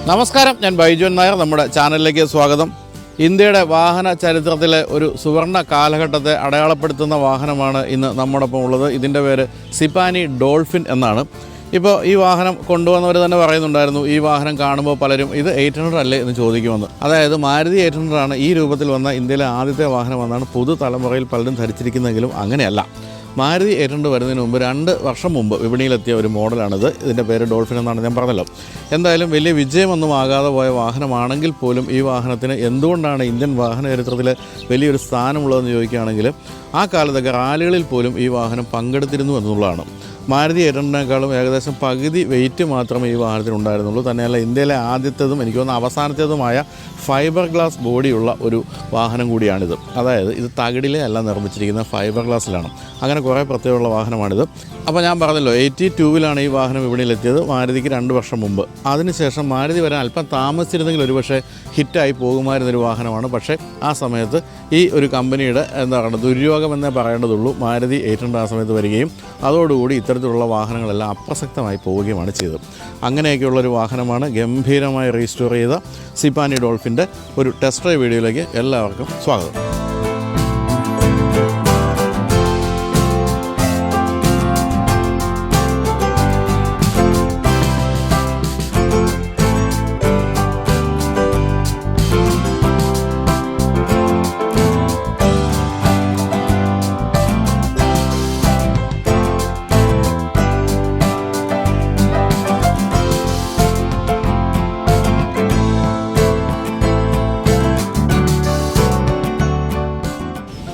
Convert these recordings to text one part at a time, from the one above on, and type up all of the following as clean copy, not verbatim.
നമസ്കാരം, ഞാൻ ബൈജോൻ നായർ. നമ്മുടെ ചാനലിലേക്ക് സ്വാഗതം. ഇന്ത്യയുടെ വാഹന ചരിത്രത്തിലെ ഒരു സുവർണ കാലഘട്ടത്തെ അടയാളപ്പെടുത്തുന്ന വാഹനമാണ് ഇന്ന് നമ്മോടൊപ്പം ഉള്ളത്. ഇതിൻ്റെ പേര് സിപാനി ഡോൾഫിൻ എന്നാണ്. ഇപ്പോൾ ഈ വാഹനം കൊണ്ടുവന്നവർ തന്നെ പറയുന്നുണ്ടായിരുന്നു, ഈ വാഹനം കാണുമ്പോൾ പലരും ഇത് 800 അല്ലേ എന്ന് ചോദിക്കുമെന്ന്. അതായത് മാരുതി 800 ആണ് ഈ രൂപത്തിൽ വന്ന ഇന്ത്യയിലെ ആദ്യത്തെ വാഹനമെന്നാണ് പുതുതലമുറയിൽ പലരും ധരിച്ചിരിക്കുന്നെങ്കിലും അങ്ങനെയല്ല. മാരുതി 800 വരുന്നതിന് മുമ്പ് 2 വർഷം മുമ്പ് വിപണിയിലെത്തിയ ഒരു മോഡലാണിത്. ഇതിൻ്റെ പേര് ഡോൾഫിൻ എന്നാണ് ഞാൻ പറഞ്ഞല്ലോ. എന്തായാലും വലിയ വിജയമൊന്നും ആകാതെ പോയ വാഹനമാണെങ്കിൽ പോലും ഈ വാഹനത്തിന് എന്തുകൊണ്ടാണ് ഇന്ത്യൻ വാഹന ചരിത്രത്തിൽ വലിയൊരു സ്ഥാനമുള്ളതെന്ന് ചോദിക്കുകയാണെങ്കിൽ ആ കാലത്തൊക്കെ റാലികളിൽ പോലും ഈ വാഹനം പങ്കെടുത്തിരുന്നു എന്നുള്ളതാണ്. മാരുതി 800-നേക്കാളും ഏകദേശം പകുതി വെയിറ്റ് മാത്രമേ ഈ വാഹനത്തിന് ഉണ്ടായിരുന്നുള്ളൂ. തന്നെയല്ല, ഇന്ത്യയിലെ ആദ്യത്തേതും എനിക്ക് തോന്നുന്ന അവസാനത്തേതുമായ ഫൈബർ ഗ്ലാസ് ബോഡിയുള്ള ഒരു വാഹനം കൂടിയാണിത്. അതായത് ഇത് തകിടിലെ അല്ല നിർമ്മിച്ചിരിക്കുന്ന ഫൈബർ ഗ്ലാസ്സിലാണ്. അങ്ങനെ കുറേ പ്രത്യേകമുള്ള വാഹനമാണിത്. അപ്പോൾ ഞാൻ പറഞ്ഞല്ലോ, 82-ലാണ് ഈ വാഹനം വിപണിയിലെത്തിയത്, മാരുതിക്ക് 2 വർഷം മുമ്പ്. അതിനുശേഷം മാരുതി വരാൻ അല്പം താമസിച്ചിരുന്നെങ്കിൽ ഒരുപക്ഷെ ഹിറ്റായി പോകുമായിരുന്നൊരു വാഹനമാണ്. പക്ഷേ ആ സമയത്ത് ഈ ഒരു കമ്പനിയുടെ എന്താ പറയുക ദുര്യോഗമെന്നേ പറയേണ്ടതുള്ളൂ. മാരുതി 800 ആ സമയത്ത് വരികയും അതോടുകൂടി ഇത്തരത്തിലുള്ള വാഹനങ്ങളെല്ലാം അപ്രസക്തമായി പോവുകയുമാണ് ചെയ്തത്. അങ്ങനെയൊക്കെയുള്ളൊരു വാഹനമാണ് ഗംഭീരമായി റീസ്റ്റോർ ചെയ്ത സിപാനി ഡോൾഫിൻ്റെ ഒരു ടെസ്റ്റ് ഡ്രൈവ് വീഡിയോയിലേക്ക് എല്ലാവർക്കും സ്വാഗതം.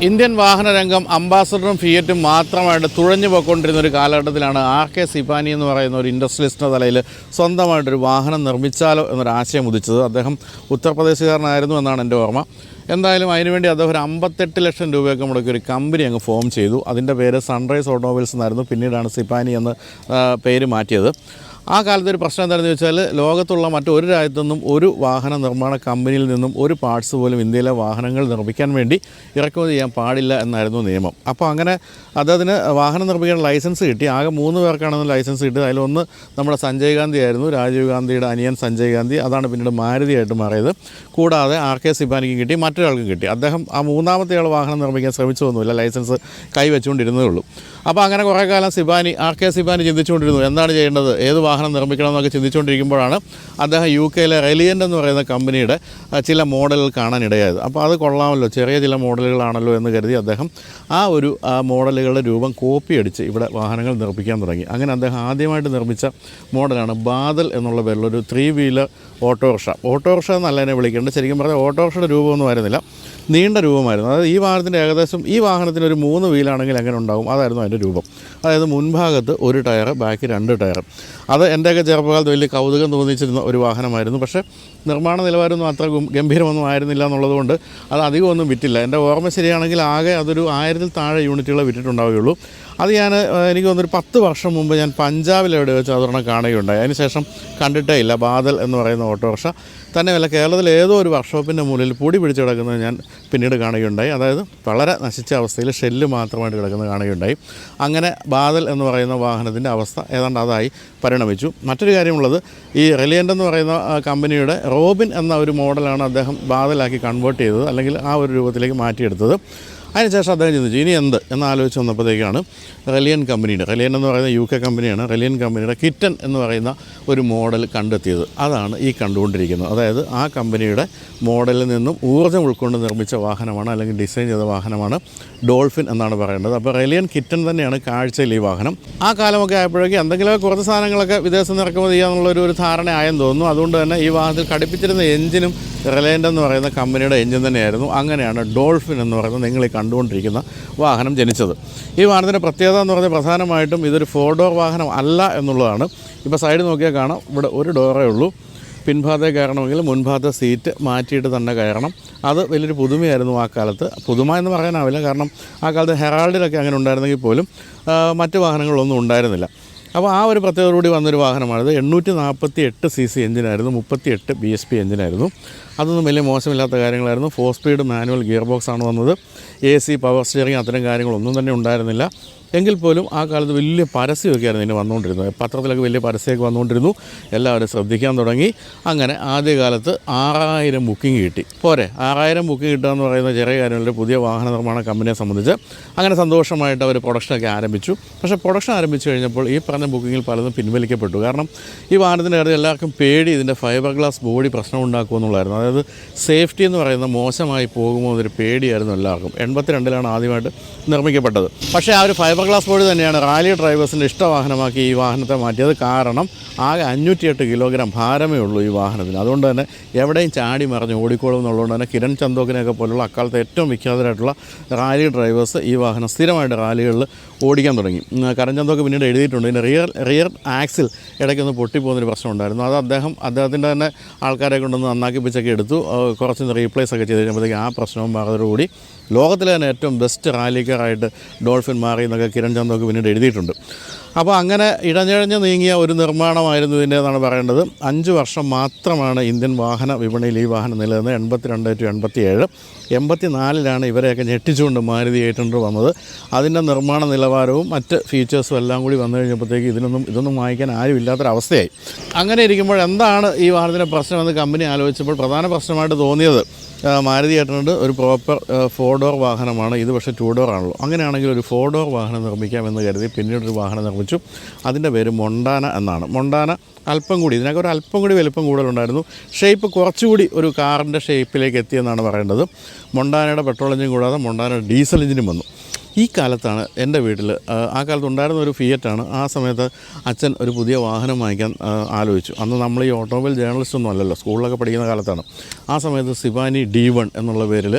ഇന്ത്യൻ വാഹനരംഗം അംബാസഡറും ഫിയറ്റും മാത്രമായിട്ട് തുഴഞ്ഞു പോയിക്കൊണ്ടിരുന്ന ഒരു കാലഘട്ടത്തിലാണ് RK സിപാനി എന്ന് പറയുന്ന ഒരു ഇൻഡസ്ട്രിയലിസ്റ്റിൻ്റെ തലയിൽ സ്വന്തമായിട്ടൊരു വാഹനം നിർമ്മിച്ചാലോ എന്നൊരാശയം ഉദിച്ചത്. അദ്ദേഹം ഉത്തർപ്രദേശുകാരനായിരുന്നു എന്നാണ് എൻ്റെ ഓർമ്മ. എന്തായാലും അതിനുവേണ്ടി അദ്ദേഹം ഒരു 58 ലക്ഷം രൂപയൊക്കെ മുടക്കി ഒരു കമ്പനി അങ്ങ് ഫോം ചെയ്തു. അതിൻ്റെ പേര് സൺറൈസ് ഓട്ടോമൊബൈൽസ് എന്നായിരുന്നു. പിന്നീടാണ് സിപാനി എന്ന് പേര് മാറ്റിയത്. ആ കാലത്ത് ഒരു പ്രശ്നം എന്താണെന്ന് ചോദിച്ചാൽ, ലോകത്തുള്ള മറ്റൊരു രാജ്യത്തുനിന്നും ഒരു വാഹന നിർമ്മാണ കമ്പനിയിൽ നിന്നും ഒരു പാർട്സ് പോലും ഇന്ത്യയിലെ വാഹനങ്ങൾ നിർമ്മിക്കാൻ വേണ്ടി ഇറക്കുമതി ചെയ്യാൻ പാടില്ല എന്നായിരുന്നു നിയമം. അപ്പോൾ അങ്ങനെ അദ്ദേഹത്തിന് വാഹനം നിർമ്മിക്കാൻ ലൈസൻസ് കിട്ടി. ആകെ 3 പേർക്കാണ് ലൈസൻസ് കിട്ടിയത്. അതിലൊന്ന് നമ്മുടെ സഞ്ജയ് ഗാന്ധി ആയിരുന്നു, രാജീവ് ഗാന്ധിയുടെ അനിയൻ സഞ്ജയ് ഗാന്ധി. അതാണ് പിന്നീട് മാരുതിയായിട്ട് മാറിയത്. കൂടാതെ RK സിപാനിക്കും കിട്ടി, മറ്റൊരാൾക്കും കിട്ടി. അദ്ദേഹം ആ 3ാമത്തെ ആൾ വാഹനം നിർമ്മിക്കാൻ ശ്രമിച്ചതൊന്നുമില്ല, ലൈസൻസ് കൈവച്ചുകൊണ്ടിരുന്നതേ ഉള്ളൂ. അപ്പോൾ അങ്ങനെ കുറേ കാലം RK സിപാനി ചിന്തിച്ചുകൊണ്ടിരുന്നു, എന്താണ് ചെയ്യേണ്ടത്, ഏത് വാഹനം നിർമ്മിക്കണം എന്നൊക്കെ ചിന്തിച്ചുകൊണ്ടിരിക്കുമ്പോഴാണ് അദ്ദേഹം UK-യിലെ റെലിയൻ്റ് എന്ന് പറയുന്ന കമ്പനിയുടെ ചില മോഡലുകൾ കാണാനിടയായത്. അപ്പോൾ അത് കൊള്ളാമല്ലോ, ചെറിയ ചില മോഡലുകളാണല്ലോ എന്ന് കരുതി അദ്ദേഹം ആ ഒരു മോഡലുകളുടെ രൂപം കോപ്പി അടിച്ച് ഇവിടെ വാഹനങ്ങൾ നിർമ്മിക്കാൻ തുടങ്ങി. അങ്ങനെ അദ്ദേഹം ആദ്യമായിട്ട് നിർമ്മിച്ച മോഡലാണ് ബാദൽ എന്നുള്ള പേരിലൊരു 3 വീലർ ഓട്ടോറിക്ഷ എന്നല്ല എന്നെ വിളിക്കേണ്ടത്. ശരിക്കും പറഞ്ഞാൽ ഓട്ടോറിക്ഷയുടെ രൂപമൊന്നും ആയിരുന്നില്ല, നീണ്ട രൂപമായിരുന്നു. അതായത് ഈ വാഹനത്തിൻ്റെ ഏകദേശം ഈ വാഹനത്തിന് ഒരു 3 വീലാണെങ്കിൽ എങ്ങനെ ഉണ്ടാകും, അതായിരുന്നു അതിൻ്റെ രൂപം. അതായത് മുൻഭാഗത്ത് 1 ടയർ, ബാക്കി 2 ടയർ. അത് എൻ്റെയൊക്കെ ചെറുപ്പകാലത്ത് വലിയ കൗതുകം തോന്നിച്ചിരുന്ന ഒരു വാഹനമായിരുന്നു. പക്ഷേ നിർമ്മാണ നിലവാരമൊന്നും അത്ര ഗംഭീരമൊന്നും ആയിരുന്നില്ല എന്നുള്ളതുകൊണ്ട് അത് അധികമൊന്നും വിറ്റില്ല. എൻ്റെ ഓർമ്മ ശരിയാണെങ്കിൽ ആകെ അതൊരു 1000-ൽ താഴെ യൂണിറ്റുകളെ വിറ്റിട്ടുണ്ടാവുകയുള്ളൂ. അത് എനിക്ക് തോന്നുന്നൊരു 10 വർഷം മുമ്പ് ഞാൻ പഞ്ചാബിലെവിടെ വെച്ച് അതൊരെണ്ണം കാണുകയുണ്ടായി. അതിനുശേഷം കണ്ടിട്ടേ ഇല്ല ബാദൽ എന്ന് പറയുന്ന ഓട്ടോറിക്ഷ. തന്നെയല്ല, കേരളത്തിൽ ഏതോ ഒരു വർക്ക്ഷോപ്പിൻ്റെ മുന്നിൽ പൊടി പിടിച്ച് കിടക്കുന്നത് ഞാൻ പിന്നീട് കാണുകയുണ്ടായി. അതായത് വളരെ നശിച്ച അവസ്ഥയിൽ ഷെല്ല് മാത്രമായിട്ട് കിടക്കുന്നത് കാണുകയുണ്ടായി. അങ്ങനെ ബാദൽ എന്ന് പറയുന്ന വാഹനത്തിൻ്റെ അവസ്ഥ ഏതാണ്ട് അതായി പരിണമിച്ചു. മറ്റൊരു കാര്യമുള്ളത്, ഈ റിലയൻ്റ് എന്ന് പറയുന്ന കമ്പനിയുടെ റോബിൻ എന്ന ഒരു മോഡലാണ് അദ്ദേഹം ബാദലാക്കി കൺവേർട്ട് ചെയ്തത്, അല്ലെങ്കിൽ ആ ഒരു രൂപത്തിലേക്ക് മാറ്റിയെടുത്തത്. അതിനുശേഷം അദ്ദേഹം ചിന്തിച്ചു ഇനി എന്ത് എന്നാലോചിച്ച് വന്നപ്പോഴത്തേക്കാണ് റെലിയൻ എന്ന് പറയുന്ന UK കമ്പനിയാണ്, റെലിയൻ കമ്പനിയുടെ കിറ്റൻ എന്ന് പറയുന്ന ഒരു മോഡൽ കണ്ടെത്തിയത്. അതാണ് ഈ കണ്ടുകൊണ്ടിരിക്കുന്നത്. അതായത് ആ കമ്പനിയുടെ മോഡലിൽ നിന്നും ഊർജ്ജം ഉൾക്കൊണ്ട് നിർമ്മിച്ച വാഹനമാണ്, അല്ലെങ്കിൽ ഡിസൈൻ ചെയ്ത വാഹനമാണ് ഡോൾഫിൻ എന്നാണ് പറയേണ്ടത്. അപ്പോൾ റെലിയൻ കിറ്റൻ തന്നെയാണ് കാഴ്ചയിൽ ഈ വാഹനം. ആ കാലമൊക്കെ ആയപ്പോഴേക്കും എന്തെങ്കിലും കുറച്ച് സാധനങ്ങളൊക്കെ വിദേശത്ത് ഇറക്കുമതി ചെയ്യാന്നുള്ളൊരു ധാരണ ആയെന്ന് തോന്നുന്നു. അതുകൊണ്ട് തന്നെ ഈ വാഹനത്തിൽ ഘടിപ്പിച്ചിരുന്ന എഞ്ചിനും റിലയൻ്റ് എന്ന് പറയുന്ന കമ്പനിയുടെ എഞ്ചിൻ തന്നെയായിരുന്നു. അങ്ങനെയാണ് ഡോൾഫിൻ എന്ന് പറയുന്നത് നിങ്ങൾ കണ്ടുകൊണ്ടിരിക്കുന്ന വാഹനം ജനിച്ചത്. ഈ വാഹനത്തിൻ്റെ പ്രത്യേകത എന്ന് പറഞ്ഞാൽ പ്രധാനമായിട്ടും ഇതൊരു 4 ഡോർ വാഹനം അല്ല എന്നുള്ളതാണ്. ഇപ്പോൾ സൈഡ് നോക്കിയാൽ കാണാം, ഇവിടെ ഒരു ഡോറേ ഉള്ളൂ. പിൻഭാഗത്തേക്ക് കയറണമെങ്കിൽ മുൻഭാഗത്തെ സീറ്റ് മാറ്റിയിട്ട് തന്നെ കയറണം. അത് വലിയൊരു പുതുമയായിരുന്നു ആ കാലത്ത്. പുതുമ എന്ന് പറയാനാവില്ല, കാരണം ആ കാലത്ത് ഹെറാൾഡിലൊക്കെ അങ്ങനെ ഉണ്ടായിരുന്നെങ്കിൽ പോലും മറ്റ് വാഹനങ്ങളൊന്നും ഉണ്ടായിരുന്നില്ല. അപ്പോൾ ആ ഒരു പ്രത്യേകതയോടുകൂടി വന്നൊരു വാഹനമാണിത്. 848 cc എഞ്ചിനായിരുന്നു, 38 bhp എഞ്ചിനായിരുന്നു. അതൊന്നും വലിയ മോശമില്ലാത്ത കാര്യങ്ങളായിരുന്നു. 4 സ്പീഡ് മാനുവൽ ഗിയർ ബോക്സാണ് വന്നത്. AC, പവർ സ്റ്റിയറിംഗ് അത്തരം കാര്യങ്ങളൊന്നും തന്നെ ഉണ്ടായിരുന്നില്ല. എങ്കിൽ പോലും ആ കാലത്ത് വലിയ പരസ്യമൊക്കെ ആയിരുന്നു ഇതിന് വന്നുകൊണ്ടിരുന്നത്. പത്രത്തിലൊക്കെ വലിയ പരസ്യമൊക്കെ വന്നുകൊണ്ടിരുന്നു. എല്ലാവരും ശ്രദ്ധിക്കാൻ തുടങ്ങി. അങ്ങനെ ആദ്യകാലത്ത് 6000 ബുക്കിംഗ് കിട്ടി. പോരെ, 6000 ബുക്കിംഗ് കിട്ടുക എന്ന് പറയുന്ന ചെറിയ കാര്യങ്ങളിൽ പുതിയ വാഹന നിർമ്മാണ കമ്പനിയെ സംബന്ധിച്ച് അങ്ങനെ സന്തോഷമായിട്ട് അവർ പ്രൊഡക്ഷനൊക്കെ ആരംഭിച്ചു. പക്ഷേ പ്രൊഡക്ഷൻ ആരംഭിച്ചു കഴിഞ്ഞപ്പോൾ ഈ പറഞ്ഞ ബുക്കിങ്ങിൽ പലതും പിൻവലിക്കപ്പെട്ടു. കാരണം ഈ വാഹനത്തിൻ്റെ കാര്യത്തിൽ എല്ലാവർക്കും പേടി ഇതിൻ്റെ ഫൈബർ ഗ്ലാസ് ബോഡി പ്രശ്നം ഉണ്ടാക്കുമെന്നുള്ളായിരുന്നു. അതായത് സേഫ്റ്റി എന്ന് പറയുന്നത് മോശമായി പോകുമോ എന്നൊരു പേടിയായിരുന്നു എല്ലാവർക്കും. 82-ലാണ് ആദ്യമായിട്ട് നിർമ്മിക്കപ്പെട്ടത്. പക്ഷേ ആ ഒരു ഫൈബർ ഗ്ലാസ് ബോഡി തന്നെയാണ് റാലി ഡ്രൈവേഴ്സിൻ്റെ ഇഷ്ടവാഹനമാക്കി ഈ വാഹനത്തെ മാറ്റിയത്. കാരണം ആകെ 508 കിലോഗ്രാം ഭാരമേ ഉള്ളൂ ഈ വാഹനത്തിന്. അതുകൊണ്ട് തന്നെ എവിടെയും ചാടി മറിഞ്ഞ് ഓടിക്കോളും എന്നുള്ളതുകൊണ്ട് തന്നെ കിരൺ ചന്ദോക്കിനെയൊക്കെ പോലുള്ള അക്കാലത്തെ ഏറ്റവും വിഖ്യാതരായിട്ടുള്ള റാലി ഡ്രൈവേഴ്സ് ഈ വാഹനം സ്ഥിരമായിട്ട് റാലികളിൽ ഓടിക്കാൻ തുടങ്ങി. കരൺ ചന്ദോക്ക് പിന്നീട് എഴുതിയിട്ടുണ്ട്, ഇതിൻ്റെ റിയർ ആക്സിൽ ഇടയ്ക്കൊന്ന് പൊട്ടിപ്പോകുന്നൊരു പ്രശ്നം ഉണ്ടായിരുന്നു. അത് അദ്ദേഹത്തിൻ്റെ തന്നെ ആൾക്കാരെ കൊണ്ടൊന്ന് നന്നാക്കിപ്പിച്ചൊക്കെ എടുത്തു. കുറച്ചൊന്ന് റീപ്ലേസ് ഒക്കെ ചെയ്ത് കഴിയുമ്പോഴത്തേക്ക് ആ പ്രശ്നവും മാറിയതോടുകൂടി ലോകത്തിലെ തന്നെ ഏറ്റവും ബെസ്റ്റ് റാലിക്കാരായിട്ട് ഡോൾഫിൻ മാറി എന്നൊക്കെ കിരൺ ചന്ദോക്ക് പിന്നീട് എഴുതിയിട്ടുണ്ട്. അപ്പോൾ അങ്ങനെ ഇഴഞ്ഞിഴഞ്ഞ് നീങ്ങിയ ഒരു നിർമ്മാണമായിരുന്നു ഇതിൻ്റെതെന്നാണ് പറയേണ്ടത്. 5 വർഷം മാത്രമാണ് ഇന്ത്യൻ വാഹന വിപണിയിൽ ഈ വാഹനം നിലനിന്നത്. 82 to 87. 84-ലാണ് ഇവരെയൊക്കെ ഞെട്ടിച്ചുകൊണ്ട് മാരുതി 800 വന്നത്. അതിൻ്റെ നിർമ്മാണ നിലവാരവും മറ്റ് ഫീച്ചേഴ്സും എല്ലാം കൂടി വന്നു കഴിഞ്ഞപ്പോഴത്തേക്ക് ഇതൊന്നും വാങ്ങിക്കാൻ ആരും ഇല്ലാത്തൊരവസ്ഥയായി. അങ്ങനെ ഇരിക്കുമ്പോൾ എന്താണ് ഈ വാഹനത്തിൻ്റെ പ്രശ്നമെന്ന് കമ്പനി ആലോചിച്ചപ്പോൾ പ്രധാന പ്രശ്നമായിട്ട് തോന്നിയത് മാരുതി 800 ഒരു പ്രോപ്പർ 4 ഡോർ വാഹനമാണ്. ഇത് പക്ഷേ 2 ഡോർ ആണല്ലോ. അങ്ങനെയാണെങ്കിൽ ഒരു 4 ഡോർ വാഹനം നിർമ്മിക്കാമെന്ന് കരുതി പിന്നീടൊരു വാഹനം നിർമ്മിച്ചു. അതിൻ്റെ പേര് മൊണ്ടാന എന്നാണ്. മൊണ്ടാന അല്പം കൂടി ഇതിനൊക്കെ ഒരു അല്പം കൂടി വലിപ്പം കൂടുതലുണ്ടായിരുന്നു. ഷേപ്പ് കുറച്ചുകൂടി ഒരു കാറിൻ്റെ ഷേപ്പിലേക്ക് എത്തിയെന്നാണ് പറയേണ്ടത്. മൊണ്ടാനയുടെ പെട്രോൾ എഞ്ചിൻ കൂടാതെ മൊണ്ടാനയുടെ ഡീസൽ എഞ്ചിനും വന്നു. ഈ കാലത്താണ് എൻ്റെ വീട്ടിൽ ആ കാലത്ത് ഉണ്ടായിരുന്ന ഒരു ഫിയറ്റാണ്. ആ സമയത്ത് അച്ഛൻ ഒരു പുതിയ വാഹനം വാങ്ങിക്കാൻ ആലോചിച്ചു. അന്ന് നമ്മൾ ഈ ഓട്ടോമൊബൈൽ ജേർണലിസ്റ്റ് ഒന്നും അല്ലല്ലോ, സ്കൂളിലൊക്കെ പഠിക്കുന്ന കാലത്താണ്. ആ സമയത്ത് സിപാനി D1 എന്നുള്ള പേരിൽ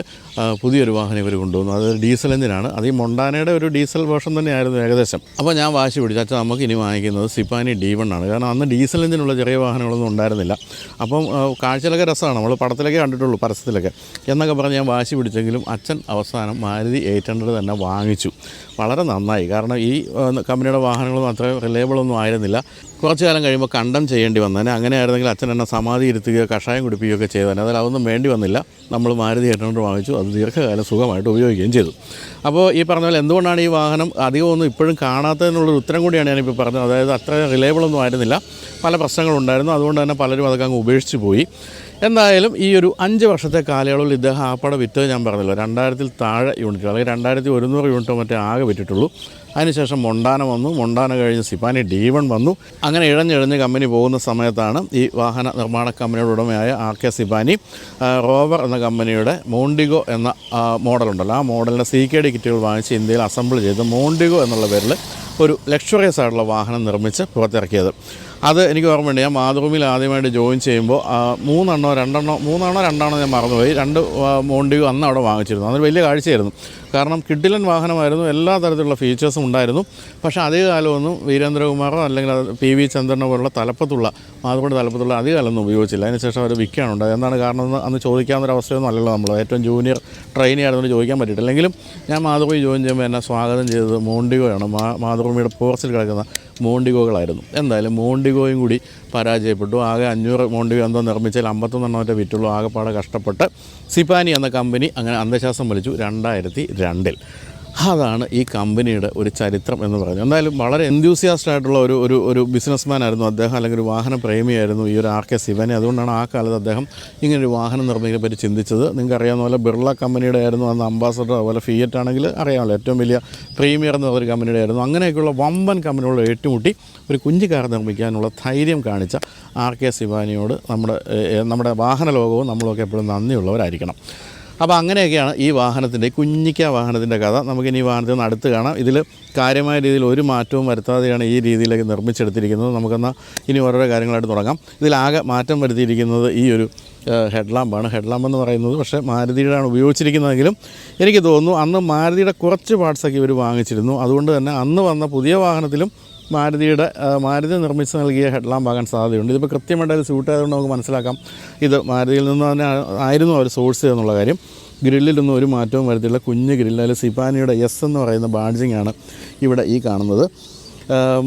പുതിയൊരു വാഹനം ഇവർ കൊണ്ടുവന്നു. അത് ഡീസൽ എഞ്ചിനാണ്. അത് ഈ മൊണ്ടാനയുടെ ഒരു ഡീസൽ വേർഷൻ തന്നെയായിരുന്നു ഏകദേശം. അപ്പോൾ ഞാൻ വാശി പിടിച്ചു, അച്ഛൻ നമുക്ക് ഇനി വാങ്ങിക്കുന്നത് സിപാനി D1 ആണ്. കാരണം അന്ന് ഡീസൽ എഞ്ചിനുള്ള ചെറിയ വാഹനങ്ങളൊന്നും ഉണ്ടായിരുന്നില്ല. അപ്പം കാഴ്ചയിലൊക്കെ രസമാണ്, നമ്മൾ പടത്തിലൊക്കെ കണ്ടിട്ടുള്ളൂ, പരസ്യത്തിലൊക്കെ എന്നൊക്കെ പറഞ്ഞ് ഞാൻ വാശി പിടിച്ചെങ്കിലും അച്ഛൻ അവസാനം മാരുതി 800 തന്നെ വാങ്ങിച്ചു. വളരെ നന്നായി. കാരണം ഈ കമ്പനിയുടെ വാഹനങ്ങളൊന്നും അത്ര റിലയബിളൊന്നും ആയിരുന്നില്ല. കുറച്ച് കാലം കഴിയുമ്പോൾ കണ്ടം ചെയ്യേണ്ടി വന്നതിന്. അങ്ങനെ ആയിരുന്നെങ്കിൽ അച്ഛൻ എന്നെ സമാധി ഇരുത്തുകയോ കഷായം കുടിപ്പിക്കുകയൊക്കെ ചെയ്തതിന്. അതിൽ അതൊന്നും വേണ്ടി വന്നില്ല. നമ്മൾ മാരുതി 800 വാങ്ങിച്ചു. അത് ദീർഘകാലം സുഖമായിട്ട് ഉപയോഗിക്കുകയും ചെയ്തു. അപ്പോൾ ഈ പറഞ്ഞ പോലെ എന്തുകൊണ്ടാണ് ഈ വാഹനം അധികമൊന്നും ഇപ്പോഴും കാണാത്തതിനുള്ളൊരു ഉത്തരം കൂടിയാണ് ഞാനിപ്പോൾ പറഞ്ഞത്. അതായത് അത്ര റിലയബിളൊന്നും ആയിരുന്നില്ല, പല പ്രശ്നങ്ങളുണ്ടായിരുന്നു. അതുകൊണ്ട് തന്നെ പലരും അതൊക്കെ അങ്ങ് ഉപേക്ഷിച്ച് പോയി. എന്തായാലും ഈ ഒരു 5 വർഷത്തെ കാലയളവിൽ ഇദ്ദേഹം ആപ്പാടെ വിറ്റ് ഞാൻ പറഞ്ഞല്ലോ 2000-ൽ താഴെ യൂണിറ്റുകൾ, അല്ലെങ്കിൽ 2100 യൂണിറ്റോ മറ്റേ ആകെ വിറ്റിട്ടുള്ളൂ. അതിനുശേഷം മൊണ്ടാന വന്നു. മൊണ്ടാന കഴിഞ്ഞ് സിപാനി D1 വന്നു. അങ്ങനെ ഇഴഞ്ഞിഴഞ്ഞ് കമ്പനി പോകുന്ന സമയത്താണ് ഈ വാഹന നിർമ്മാണ കമ്പനിയുടെ ഉടമയായ RK സിപാനി റോവർ എന്ന കമ്പനിയുടെ മോണ്ടിഗോ എന്ന മോഡലുണ്ടല്ലോ, ആ മോഡലിൻ്റെ CKD കിറ്റുകൾ വാങ്ങിച്ച് ഇന്ത്യയിൽ അസംബിൾ ചെയ്ത് മോണ്ടിഗോ എന്നുള്ള പേരിൽ ഒരു ലക്ഷറിയസ് ആയിട്ടുള്ള വാഹനം നിർമ്മിച്ച് പുറത്തിറക്കിയത്. അത് എനിക്ക് ഓർമ്മയുണ്ട്. ഞാൻ മാതൃഭൂമിയിൽ ആദ്യമായിട്ട് ജോയിൻ ചെയ്യുമ്പോൾ 3 ഞാൻ മറന്നുപോയി. 2 മോണ്ടിഗോ അന്ന് അവിടെ വാങ്ങിച്ചിരുന്നു. അതൊരു വലിയ കാഴ്ചയായിരുന്നു. കാരണം കിഡിലൻ വാഹനമായിരുന്നു, എല്ലാ തരത്തിലുള്ള ഫീച്ചേഴ്സും ഉണ്ടായിരുന്നു. പക്ഷേ അധിക കാലമൊന്നും വീരേന്ദ്രകുമാറോ അല്ലെങ്കിൽ PV ചന്ദ്രനോ പോലുള്ള മാതൃഭൂമിയുടെ തലപ്പത്തുള്ള അധിക കാലമൊന്നും ഉപയോഗിച്ചില്ല. അതിനുശേഷം അവർ വിൽക്കുകയാണ് ഉണ്ടായത്. എന്താണ് കാരണം എന്ന് അന്ന് ചോദിക്കാവുന്നൊരവസ്ഥയൊന്നും അല്ലല്ലോ. നമ്മൾ ഏറ്റവും ജൂനിയർ ട്രെയിനി ആയിരുന്നു ചോദിക്കാൻ പറ്റിയിട്ടില്ലെങ്കിലും ഞാൻ മാതൃഭൂമി ജോയിൻ ചെയ്യുമ്പോൾ എന്നെ സ്വാഗതം ചെയ്തത് മോണ്ടിഗോയാണ്. മാതൃഭൂമിയുടെ പോർച്ചിൽ കിടക്കുന്ന മോണ്ടിഗോകളായിരുന്നു. എന്തായാലും മോണ്ടിഗോയും കൂടി പരാജയപ്പെട്ടു. ആകെ 500 മോണ്ടിഗോ എന്തോ നിർമ്മിച്ചാൽ 51 വിറ്റുള്ളൂ. ആകെപ്പാടെ കഷ്ടപ്പെട്ട് സിപാനി എന്ന കമ്പനി അങ്ങനെ അന്ധശ്വാസം വലിച്ചു 2002-ൽ. അതാണ് ഈ കമ്പനിയുടെ ഒരു ചരിത്രം എന്ന് പറയുന്നത്. എന്തായാലും വളരെ എൻതൂസിയാസ്റ്റ് ആയിട്ടുള്ള ഒരു ബിസിനസ്മാൻ ആയിരുന്നു അദ്ദേഹം, അല്ലെങ്കിൽ ഒരു വാഹന പ്രേമിയായിരുന്നു ഈ ഒരു RK സിപാനി. അതുകൊണ്ടാണ് ആ കാലത്ത് അദ്ദേഹം ഇങ്ങനൊരു വാഹനം നിർമ്മിക്കുന്നതിനെ പറ്റി ചിന്തിച്ചത്. നിങ്ങൾക്ക് അറിയാവുന്ന പോലെ ബിർള കമ്പനിയുടെ ആയിരുന്നു അന്ന് അംബാസഡർ. അതുപോലെ ഫിയറ്റ് ആണെങ്കിൽ അറിയാമല്ലോ, ഏറ്റവും വലിയ പ്രീമിയർ എന്ന ഒരു കമ്പനിയുടെ ആയിരുന്നു. അങ്ങനെയൊക്കെയുള്ള വമ്പൻ കമ്പനികളോട് ഏറ്റുമുട്ടി ഒരു കുഞ്ഞു കാർ നിർമ്മിക്കാനുള്ള ധൈര്യം കാണിച്ച RK സിപാനിയോട് നമ്മുടെ വാഹന ലോകവും നമ്മളൊക്കെ എപ്പോഴും നന്ദിയുള്ളവരായിരിക്കണം. അപ്പോൾ അങ്ങനെയൊക്കെയാണ് ഈ വാഹനത്തിൻ്റെ കുഞ്ഞിക്ക വാഹനത്തിൻ്റെ കഥ. നമുക്കിനി ഈ വാഹനത്തിൽ നിന്ന് അടുത്ത് കാണാം. ഇതിൽ കാര്യമായ രീതിയിൽ ഒരു മാറ്റവും വരുത്താതെയാണ് ഈ രീതിയിലേക്ക് നിർമ്മിച്ചെടുത്തിരിക്കുന്നത്. നമുക്കെന്നാൽ ഇനി ഓരോരോ കാര്യങ്ങളായിട്ട് തുടങ്ങാം. ഇതിലാകെ മാറ്റം വരുത്തിയിരിക്കുന്നത് ഈ ഒരു ഹെഡ്ലാമ്പാണ്. ഹെഡ്ലാമ്പ് എന്ന് പറയുന്നത് പക്ഷേ മാരുതിയുടെയാണ് ഉപയോഗിച്ചിരിക്കുന്നതെങ്കിലും എനിക്ക് തോന്നുന്നു അന്ന് മാരുതിയുടെ കുറച്ച് പാർട്സൊക്കെ ഇവർ വാങ്ങിച്ചിരുന്നു. അതുകൊണ്ട് തന്നെ അന്ന് വന്ന പുതിയ വാഹനത്തിലും മാരുതി നിർമ്മിച്ച് നൽകിയ ഹെഡ്ലാമ്പ് ആകാൻ സാധ്യതയുണ്ട്. ഇതിപ്പോൾ കൃത്യമായിട്ട് അത് സ്യൂട്ട് ആയതുകൊണ്ട് നമുക്ക് മനസ്സിലാക്കാം ഇത് മാരുതിയിൽ നിന്ന് തന്നെ ആയിരുന്നു അവർ സോഴ്സ് ചെയ്തെന്നുള്ള കാര്യം. ഗ്രില്ലിലൊന്നും ഒരു മാറ്റവും വരുത്തിയുള്ള കുഞ്ഞ് ഗ്രില്ല്, അതിൽ സിപാനിയുടെ S എന്ന് പറയുന്ന ബാഡ്ജിങ്ങാണ് ഇവിടെ ഈ കാണുന്നത്.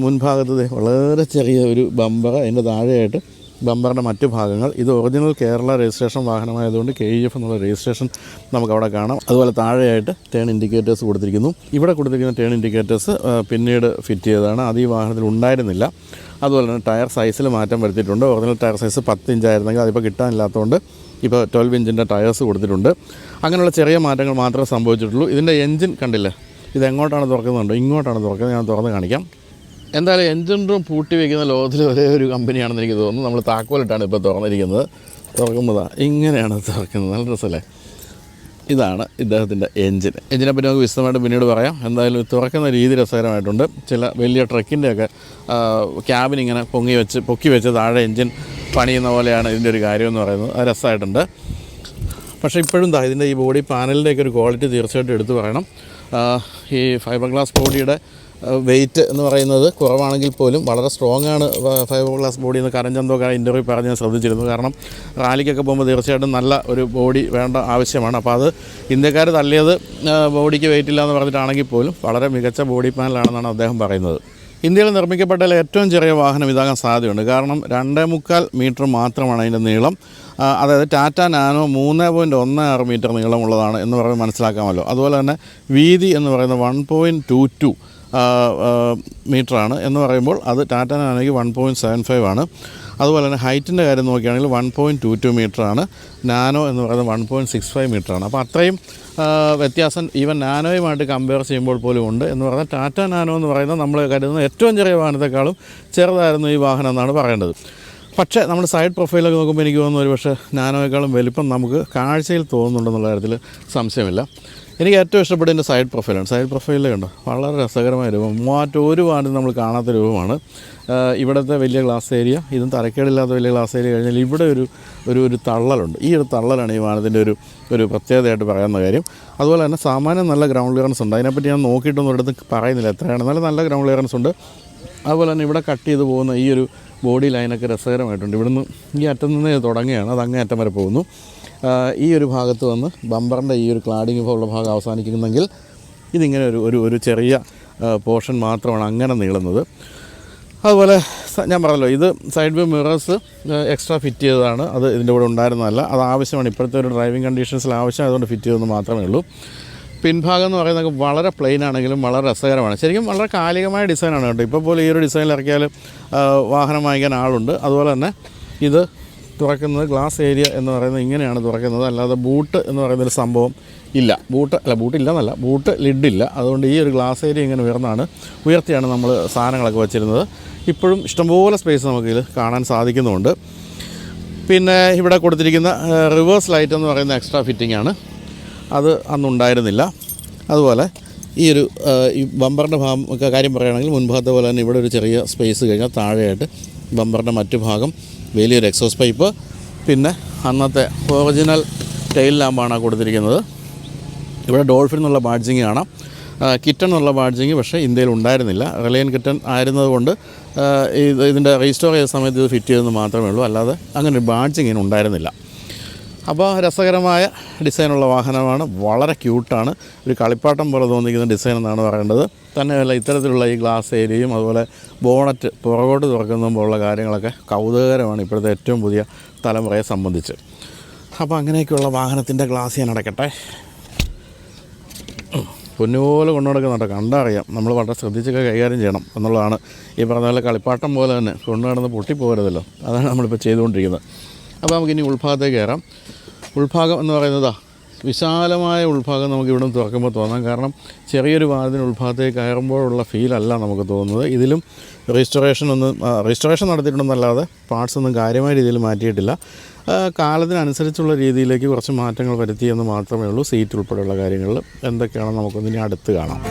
മുൻഭാഗത്ത് വളരെ ചെറിയ ഒരു ബമ്പർ, അതിൻ്റെ താഴെയായിട്ട് ബമ്പറിൻ്റെ മറ്റ് ഭാഗങ്ങൾ. ഇത് ഒറിജിനൽ കേരള രജിസ്ട്രേഷൻ വാഹനമായതുകൊണ്ട് KEF എന്നുള്ള രജിസ്ട്രേഷൻ നമുക്കവിടെ കാണാം. അതുപോലെ താഴെയായിട്ട് ടേൺ ഇൻഡിക്കേറ്റേഴ്സ് കൊടുത്തിരിക്കുന്നു. ഇവിടെ കൊടുത്തിരിക്കുന്ന ടേൺ ഇൻഡിക്കേറ്റേഴ്സ് പിന്നീട് ഫിറ്റ് ചെയ്തതാണ്. അത് ഈ വാഹനത്തിൽ ഉണ്ടായിരുന്നില്ല. അതുപോലെ തന്നെ ടയർ സൈസിൽ മാറ്റം വരുത്തിയിട്ടുണ്ട്. ഒറിജിനൽ ടയർ സൈസ് 10 ഇഞ്ചായിരുന്നെങ്കിൽ അതിപ്പോൾ കിട്ടാനില്ലാത്തതുകൊണ്ട് ഇപ്പോൾ 12 ഇഞ്ചിൻ്റെ ടയേഴ്സ് കൊടുത്തിട്ടുണ്ട്. അങ്ങനെയുള്ള ചെറിയ മാറ്റങ്ങൾ മാത്രമേ സംഭവിച്ചിട്ടുള്ളൂ. ഇതിൻ്റെ എൻജിൻ കണ്ടില്ലേ, ഇതെങ്ങോട്ടാണ് തുറക്കുന്നുണ്ടോ, ഇങ്ങോട്ടാണ് തുറക്കുന്നത്. ഞാൻ തുറന്ന് കാണിക്കാം. എന്തായാലും എൻജിൻ റൂം പൂട്ടി വയ്ക്കുന്ന ലോകത്തിൽ ഒരേ ഒരു കമ്പനിയാണെന്ന് എനിക്ക് തോന്നുന്നു. നമ്മൾ താക്കോലിട്ടാണ് ഇപ്പോൾ തുറന്നിരിക്കുന്നത്. തുറക്കുമ്പോൾ ഇങ്ങനെയാണ് തുറക്കുന്നത്. നല്ല രസമല്ലേ. ഇതാണ് ഇദ്ദേഹത്തിൻ്റെ എൻജിനെ പറ്റി നമുക്ക് വിശദമായിട്ട് പിന്നീട് പറയാം. എന്തായാലും തുറക്കുന്ന രീതി രസകരമായിട്ടുണ്ട്. ചില വലിയ ട്രക്കിൻ്റെയൊക്കെ ക്യാബിൻ ഇങ്ങനെ പൊക്കി വെച്ച് താഴെ എൻജിൻ പണിയുന്ന പോലെയാണ് ഇതിൻ്റെ ഒരു കാര്യമെന്ന് പറയുന്നത്. അത് രസമായിട്ടുണ്ട്. പക്ഷേ ഇപ്പോഴും ഇതിൻ്റെ ഈ ബോഡി പാനലിൻ്റെയൊക്കെ ഒരു ക്വാളിറ്റി തീർച്ചയായിട്ടും എടുത്തു പറയണം. ഈ ഫൈബർ ഗ്ലാസ് ബോഡിയുടെ വെയിറ്റ് എന്ന് പറയുന്നത് കുറവാണെങ്കിൽ പോലും വളരെ സ്ട്രോങ് ആണ് ഫൈബർ ഗ്ലാസ് ബോഡി എന്ന് കരഞ്ചന്തോക്കെ ഇൻ്റർവ്യൂ പറഞ്ഞ് ഞാൻ ശ്രദ്ധിച്ചിരുന്നു. കാരണം റാലിക്കൊക്കെ പോകുമ്പോൾ തീർച്ചയായിട്ടും നല്ല ഒരു ബോഡി വേണ്ട ആവശ്യമാണ്. അപ്പോൾ അത് ഇന്ത്യക്കാർ തള്ളിയത് ബോഡിക്ക് വെയിറ്റ് ഇല്ല എന്ന് പറഞ്ഞിട്ടാണെങ്കിൽ പോലും വളരെ മികച്ച ബോഡി പാനലാണെന്നാണ് അദ്ദേഹം പറയുന്നത്. ഇന്ത്യയിൽ നിർമ്മിക്കപ്പെട്ടതിൽ ഏറ്റവും ചെറിയ വാഹനം ഇതാകാൻ സാധ്യതയുണ്ട്. കാരണം 2.25 മീറ്റർ മാത്രമാണ് അതിൻ്റെ നീളം. അതായത് ടാറ്റ നാനോ 3.16 മീറ്റർ നീളമുള്ളതാണ് എന്ന് പറയുന്നത് മനസ്സിലാക്കാമല്ലോ. അതുപോലെ തന്നെ വീതി എന്ന് പറയുന്നത് 1.22 മീറ്ററാണ് എന്ന് പറയുമ്പോൾ അത് ടാറ്റ നാനോയ്ക്ക് 1.75 ആണ്. അതുപോലെ തന്നെ ഹൈറ്റിൻ്റെ കാര്യം നോക്കുകയാണെങ്കിൽ 1.22 മീറ്ററാണ്. നാനോ എന്ന് പറയുന്നത് 1.65 മീറ്ററാണ്. അപ്പോൾ അത്രയും വ്യത്യാസം ഈവൻ നാനോയുമായിട്ട് കമ്പയർ ചെയ്യുമ്പോൾ പോലും ഉണ്ട്. എന്ന് പറഞ്ഞാൽ ടാറ്റ നാനോ എന്ന് പറയുന്നത് നമ്മൾ കരുതുന്ന ഏറ്റവും ചെറിയ വാഹനത്തെക്കാളും ചെറുതായിരുന്നു ഈ വാഹനം എന്നാണ് പറയേണ്ടത്. പക്ഷേ നമ്മൾ സൈഡ് പ്രൊഫൈലൊക്കെ നോക്കുമ്പോൾ എനിക്ക് തോന്നുന്നു ഒരു പക്ഷേ നാനോയേക്കാളും വലിപ്പം നമുക്ക് കാഴ്ചയിൽ തോന്നുന്നുണ്ടെന്നുള്ള കാര്യത്തിൽ സംശയമില്ല. എനിക്ക് ഏറ്റവും ഇഷ്ടപ്പെട്ട എൻ്റെ സൈഡ് പ്രൊഫൈലാണ്. സൈഡ് പ്രൊഫൈലിൽ കണ്ടോ, വളരെ രസകരമായ രൂപം. ഒരു വാഹനം നമ്മൾ കാണാത്ത രൂപമാണ്. ഇവിടുത്തെ വലിയ ഗ്ലാസ് ഏരിയ, ഇതും തരക്കേടില്ലാത്ത വലിയ ഗ്ലാസ് ഏരിയ കഴിഞ്ഞാൽ ഇവിടെ ഒരു തള്ളലുണ്ട്. ഈ ഒരു തള്ളലാണ് ഈ വാഹനത്തിൻ്റെ ഒരു പ്രത്യേകതയായിട്ട് പറയുന്ന കാര്യം. അതുപോലെ തന്നെ സാമാന്യം നല്ല ഗ്രൗണ്ട് ക്ലിയറൻസ് ഉണ്ട്. അതിനെപ്പറ്റി ഞാൻ നോക്കിയിട്ടൊന്നും ഒരിടത്ത് പറയുന്നില്ല എത്രയാണ്, എന്നാലും നല്ല ഗ്രൗണ്ട് ക്ലിയറൻസ് ഉണ്ട്. അതുപോലെ തന്നെ ഇവിടെ കട്ട് ചെയ്ത് പോകുന്ന ഈ ഒരു ബോഡി ലൈനൊക്കെ രസകരമായിട്ടുണ്ട്. ഇവിടുന്ന് ഈ അറ്റം നിന്ന് തുടങ്ങുകയാണ്, അത് അങ്ങേ അറ്റം വരെ പോകുന്നു. ഈ ഒരു ഭാഗത്ത് വന്ന് ബമ്പറിൻ്റെ ഈ ഒരു ക്ലാഡിങ് ഉള്ള ഭാഗം അവസാനിക്കുന്നെങ്കിൽ ഇതിങ്ങനെ ഒരു ചെറിയ പോർഷൻ മാത്രമാണ് അങ്ങനെ നീളുന്നത്. അതുപോലെ ഞാൻ പറഞ്ഞല്ലോ, ഇത് side view mirrors extra fit ചെയ്തതാണ്. അത് ഇതിൻ്റെ കൂടെ ഉണ്ടായിരുന്നതല്ല. അത് ആവശ്യമാണ്, ഇപ്പോഴത്തെ ഒരു ഡ്രൈവിംഗ് കണ്ടീഷൻസിൽ ആവശ്യം, അതുകൊണ്ട് ഫിറ്റ് ചെയ്തെന്ന് മാത്രമേ ഉള്ളൂ. പിൻഭാഗം എന്ന് പറയുന്നത് വളരെ പ്ലെയിൻ ആണെങ്കിലും വളരെ രസകരമാണ്. ശരിക്കും വളരെ കാലികമായ ഡിസൈനാണ് കേട്ടോ. ഇപ്പോൾ പോലും ഈ ഒരു ഡിസൈനിൽ ഇറക്കിയാൽ വാഹനം വാങ്ങിക്കാൻ ആളുണ്ട്. അതുപോലെ തന്നെ ഇത് തുറക്കുന്നത് ഗ്ലാസ് ഏരിയ എന്ന് പറയുന്നത് ഇങ്ങനെയാണ് തുറക്കുന്നത്. അല്ലാതെ ബൂട്ട് എന്ന് പറയുന്നൊരു സംഭവം ഇല്ല. ബൂട്ട് ലിഡില്ല. അതുകൊണ്ട് ഈ ഒരു ഗ്ലാസ് ഏരിയ ഇങ്ങനെ ഉയർത്തിയാണ് നമ്മൾ സാധനങ്ങളൊക്കെ വച്ചിരുന്നത്. ഇപ്പോഴും ഇഷ്ടംപോലെ സ്പേസ് നമുക്കിത് കാണാൻ സാധിക്കുന്നുമുണ്ട്. പിന്നെ ഇവിടെ കൊടുത്തിരിക്കുന്ന റിവേഴ്സ് ലൈറ്റ് എന്ന് പറയുന്ന എക്സ്ട്രാ ഫിറ്റിംഗ് ആണ്. അത് അന്നുണ്ടായിരുന്നില്ല. അതുപോലെ ഈ ബമ്പറിൻ്റെ കാര്യം പറയുകയാണെങ്കിൽ മുൻഭാഗത്തെ പോലെ തന്നെ ഇവിടെ ഒരു ചെറിയ സ്പേസ് കഴിഞ്ഞാൽ താഴെയായിട്ട് ബമ്പറിൻ്റെ മറ്റു ഭാഗം വലിയൊരു എക്സോസ് പൈപ്പ്, പിന്നെ അന്നത്തെ ഒറിജിനൽ ടെയിൽ ലാമ്പാണ് കൊടുത്തിരിക്കുന്നത്. ഇവിടെ ഡോൾഫിൻ എന്നുള്ള ബാഡ്ജിങ് കാണാം. കിറ്റൺ എന്നുള്ള ബാഡ്ജിങ് പക്ഷേ ഇന്ത്യയിൽ ഉണ്ടായിരുന്നില്ല. റിലയൻ കിറ്റൺ ആയിരുന്നതുകൊണ്ട് ഇതിൻ്റെ റീസ്റ്റോർ ചെയ്ത സമയത്ത് ഇത് ഫിറ്റ് ചെയ്തെന്ന് മാത്രമേ ഉള്ളൂ. അല്ലാതെ അങ്ങനെ ഒരു ബാഡ്ജിങ് ഉണ്ടായിരുന്നില്ല. അപ്പോൾ രസകരമായ ഡിസൈനുള്ള വാഹനമാണ്. വളരെ ക്യൂട്ടാണ്. ഒരു കളിപ്പാട്ടം പോലെ തോന്നിക്കുന്ന ഡിസൈൻ എന്നാണ് പറയേണ്ടത്. തന്നെയല്ല, ഇത്തരത്തിലുള്ള ഈ ഗ്ലാസ് ഏരിയയും അതുപോലെ ബോണറ്റ് പുറകോട്ട് തുറക്കുന്നതുപോലുള്ള കാര്യങ്ങളൊക്കെ കൗതുകകരമാണ് ഇപ്പോഴത്തെ ഏറ്റവും പുതിയ തലമുറയെ സംബന്ധിച്ച്. അപ്പോൾ അങ്ങനെയൊക്കെയുള്ള വാഹനത്തിൻ്റെ ഗ്ലാസ് ഞാൻ അടയ്ക്കട്ടെ. പൊന്നുപോലെ കൊണ്ടുനടക്കുന്നുണ്ട്, കണ്ടറിയാം. നമ്മൾ വളരെ ശ്രദ്ധിച്ചൊക്കെ കൈകാര്യം ചെയ്യണം എന്നുള്ളതാണ്. ഈ പറഞ്ഞ പോലെ കളിപ്പാട്ടം പോലെ തന്നെ കൊണ്ടുനടന്ന് പൊട്ടിപ്പോകരുതല്ലോ. അതാണ് നമ്മളിപ്പോൾ ചെയ്തുകൊണ്ടിരിക്കുന്നത്. അപ്പോൾ നമുക്കിനി ഉൾഭാഗത്തേക്ക് കയറാം. ഉൾഭാഗം എന്ന് പറയുന്നത് വിശാലമായ ഉൾഭാഗം നമുക്ക് ഇവിടെ നിന്ന് തുറക്കുമ്പോൾ തോന്നാം. കാരണം ചെറിയൊരു വാഹനത്തിന് ഉൾഭാഗത്തേക്ക് കയറുമ്പോഴുള്ള ഫീലല്ല നമുക്ക് തോന്നുന്നത്. ഇതിലും റീസ്റ്റോറേഷൻ നടത്തിയിട്ടുണ്ടെന്നല്ലാതെ പാർട്സ് ഒന്നും കാര്യമായ രീതിയിൽ മാറ്റിയിട്ടില്ല. കാലത്തിനനുസരിച്ചുള്ള രീതിയിലേക്ക് കുറച്ച് മാറ്റങ്ങൾ വരുത്തിയെന്ന് മാത്രമേ ഉള്ളൂ. സീറ്റ് ഉൾപ്പെടെയുള്ള കാര്യങ്ങളിൽ എന്തൊക്കെയാണെന്ന് നമുക്കൊന്നിനി അടുത്ത് കാണാം.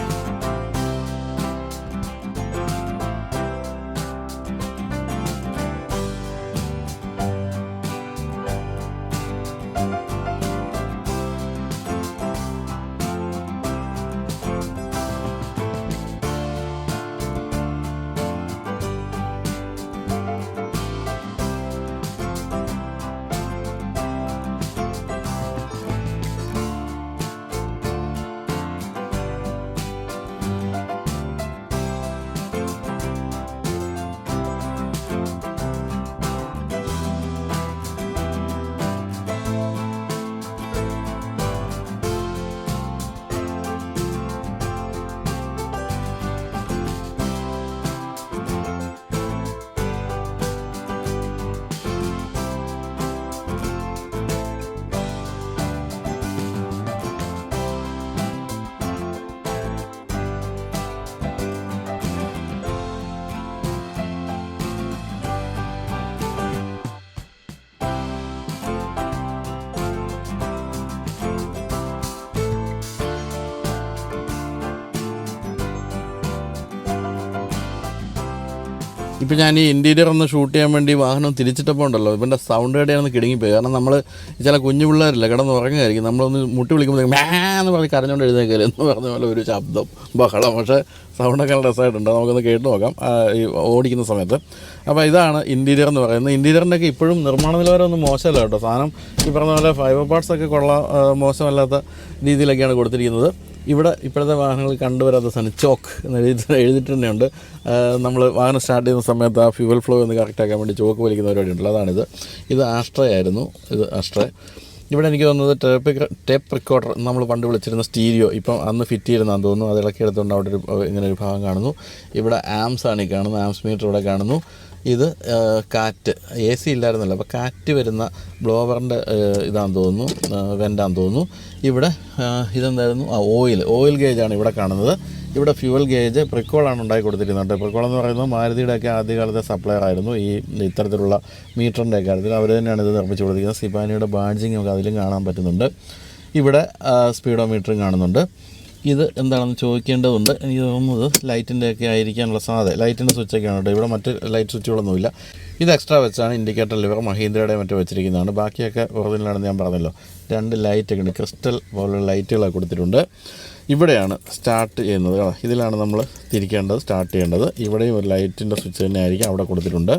ഇപ്പോൾ ഞാൻ ഈ ഇൻറ്റീരിയർ ഒന്ന് ഷൂട്ട് ചെയ്യാൻ വേണ്ടി വാഹനം തിരിച്ചിട്ടപ്പോൾ ഉണ്ടല്ലോ ഇവൻ്റെ സൗണ്ട് കേടെയാണ് കിടുങ്ങിപ്പോയി. കാരണം നമ്മൾ ചില കുഞ്ഞു പിള്ളേരില്ല കിടന്ന് ഉറങ്ങുമായിരിക്കും, നമ്മളൊന്ന് മുട്ടി വിളിക്കുമ്പോൾ എന്ന് പറഞ്ഞ് കരഞ്ഞുകൊണ്ട് എഴുന്നേക്കല് എന്ന് പറഞ്ഞ പോലെ ഒരു ശബ്ദം ബഹളം. പക്ഷേ സൗണ്ടൊക്കെ നല്ല രസമായിട്ടുണ്ട്, നമുക്കൊന്ന് കേട്ട് നോക്കാം ഈ ഓടിക്കുന്ന സമയത്ത്. അപ്പോൾ ഇതാണ് ഇൻറ്റീരിയർ എന്ന് പറയുന്നത്. ഇൻറ്റീരിയറിൻ്റെയൊക്കെ ഇപ്പോഴും നിർമ്മാണ നിലവാരമൊന്നും മോശമല്ല കേട്ടോ. സാധനം ഈ പറഞ്ഞ പോലെ ഫൈബർ പാർട്സൊക്കെ മോശമല്ലാത്ത രീതിയിലൊക്കെയാണ് കൊടുത്തിരിക്കുന്നത്. ഇവിടെ ഇപ്പോഴത്തെ വാഹനങ്ങൾ കണ്ടുവരാത്ത സാധനം ചോക്ക് എന്ന് എഴുതിയിട്ട് തന്നെയുണ്ട്. നമ്മൾ വാഹനം സ്റ്റാർട്ട് ചെയ്യുന്ന സമയത്ത് ആ ഫ്യൂവൽ ഫ്ലോ ഒന്ന് കറക്റ്റാക്കാൻ വേണ്ടി ചോക്ക് വലിക്കുന്ന പരിപാടി ഉണ്ടല്ലോ, അതാണിത്. ഇത് ആസ്ട്രേ ആയിരുന്നു, ഇത് ആസ്ട്രേ. ഇവിടെ എനിക്ക് തോന്നുന്നത് ടേപ്പ് റിക്കോർഡർ നമ്മൾ പണ്ട് വിളിച്ചിരുന്ന സ്റ്റീരിയോ ഇപ്പം അന്ന് ഫിറ്റ് ചെയ്തിരുന്നാന്ന് തോന്നുന്നു. അത് ഇളക്കി എടുത്തുകൊണ്ട് അവിടെ ഇങ്ങനെ ഒരു ഭാഗം കാണുന്നു. ഇവിടെ ആംസ് ആണ് ഈ കാണുന്നത്, ആംസ് മീറ്റർ ഇവിടെ കാണുന്നു. ഇത് കാറ്റ്, AC ഇല്ലായിരുന്നല്ലോ, അപ്പോൾ കാറ്റ് വരുന്ന ബ്ലോവറിൻ്റെ ഇതാണെന്ന് തോന്നുന്നു, വെൻ്റാന്ന് തോന്നുന്നു. ഇവിടെ ഇതെന്തായിരുന്നു, ഓയിൽ ഗേജാണ് ഇവിടെ കാണുന്നത്. ഇവിടെ ഫ്യൂവൽ ഗേജ് പ്രിക്കോളാണ് ഉണ്ടാക്കി കൊടുത്തിരിക്കുന്നത്. പ്രിക്കോൾ എന്ന് പറയുന്നത് മാരുതിയുടെയൊക്കെ ആദ്യകാലത്തെ സപ്ലയർ ആയിരുന്നു ഈ ഇത്തരത്തിലുള്ള മീറ്ററിൻ്റെ കാര്യത്തിൽ. അവർ തന്നെയാണ് ഇത് നിർമ്മിച്ച് കൊടുത്തിരിക്കുന്നത്. സിപാനിയുടെ ബാഡ്ജിങ് ഒക്കെ അതിലും കാണാൻ പറ്റുന്നുണ്ട്. ഇവിടെ സ്പീഡോ മീറ്ററും കാണുന്നുണ്ട്. ഇത് എന്താണെന്ന് ചോദിക്കേണ്ടതുണ്ട്. എനിക്ക് തോന്നുന്നത് ലൈറ്റിൻ്റെയൊക്കെ ആയിരിക്കാനുള്ള സാധ്യത. ലൈറ്റിൻ്റെ സ്വിച്ചൊക്കെയാണ് കേട്ടോ, ഇവിടെ മറ്റ് ലൈറ്റ് സ്വിച്ചുകളൊന്നുമില്ല. ഇത് എക്സ്ട്രാ വെച്ചാണ് ഇൻഡിക്കേറ്റർ ലിവർ മഹീന്ദ്രയുടെ മറ്റോ വെച്ചിരിക്കുന്നതാണ്. ബാക്കിയൊക്കെ ഒറിജിനലാണെന്ന് ഞാൻ പറഞ്ഞല്ലോ. 2 ലൈറ്റൊക്കെ ഉണ്ട്, ക്രിസ്റ്റൽ പോലുള്ള ലൈറ്റുകളൊക്കെ കൊടുത്തിട്ടുണ്ട്. ഇവിടെയാണ് സ്റ്റാർട്ട് ചെയ്യുന്നത്, ഇതിലാണ് നമ്മൾ തിരിക്കേണ്ടത്, സ്റ്റാർട്ട് ചെയ്യേണ്ടത്. ഇവിടെയും ഒരു ലൈറ്റിൻ്റെ സ്വിച്ച് തന്നെ ആയിരിക്കും അവിടെ കൊടുത്തിട്ടുണ്ട്.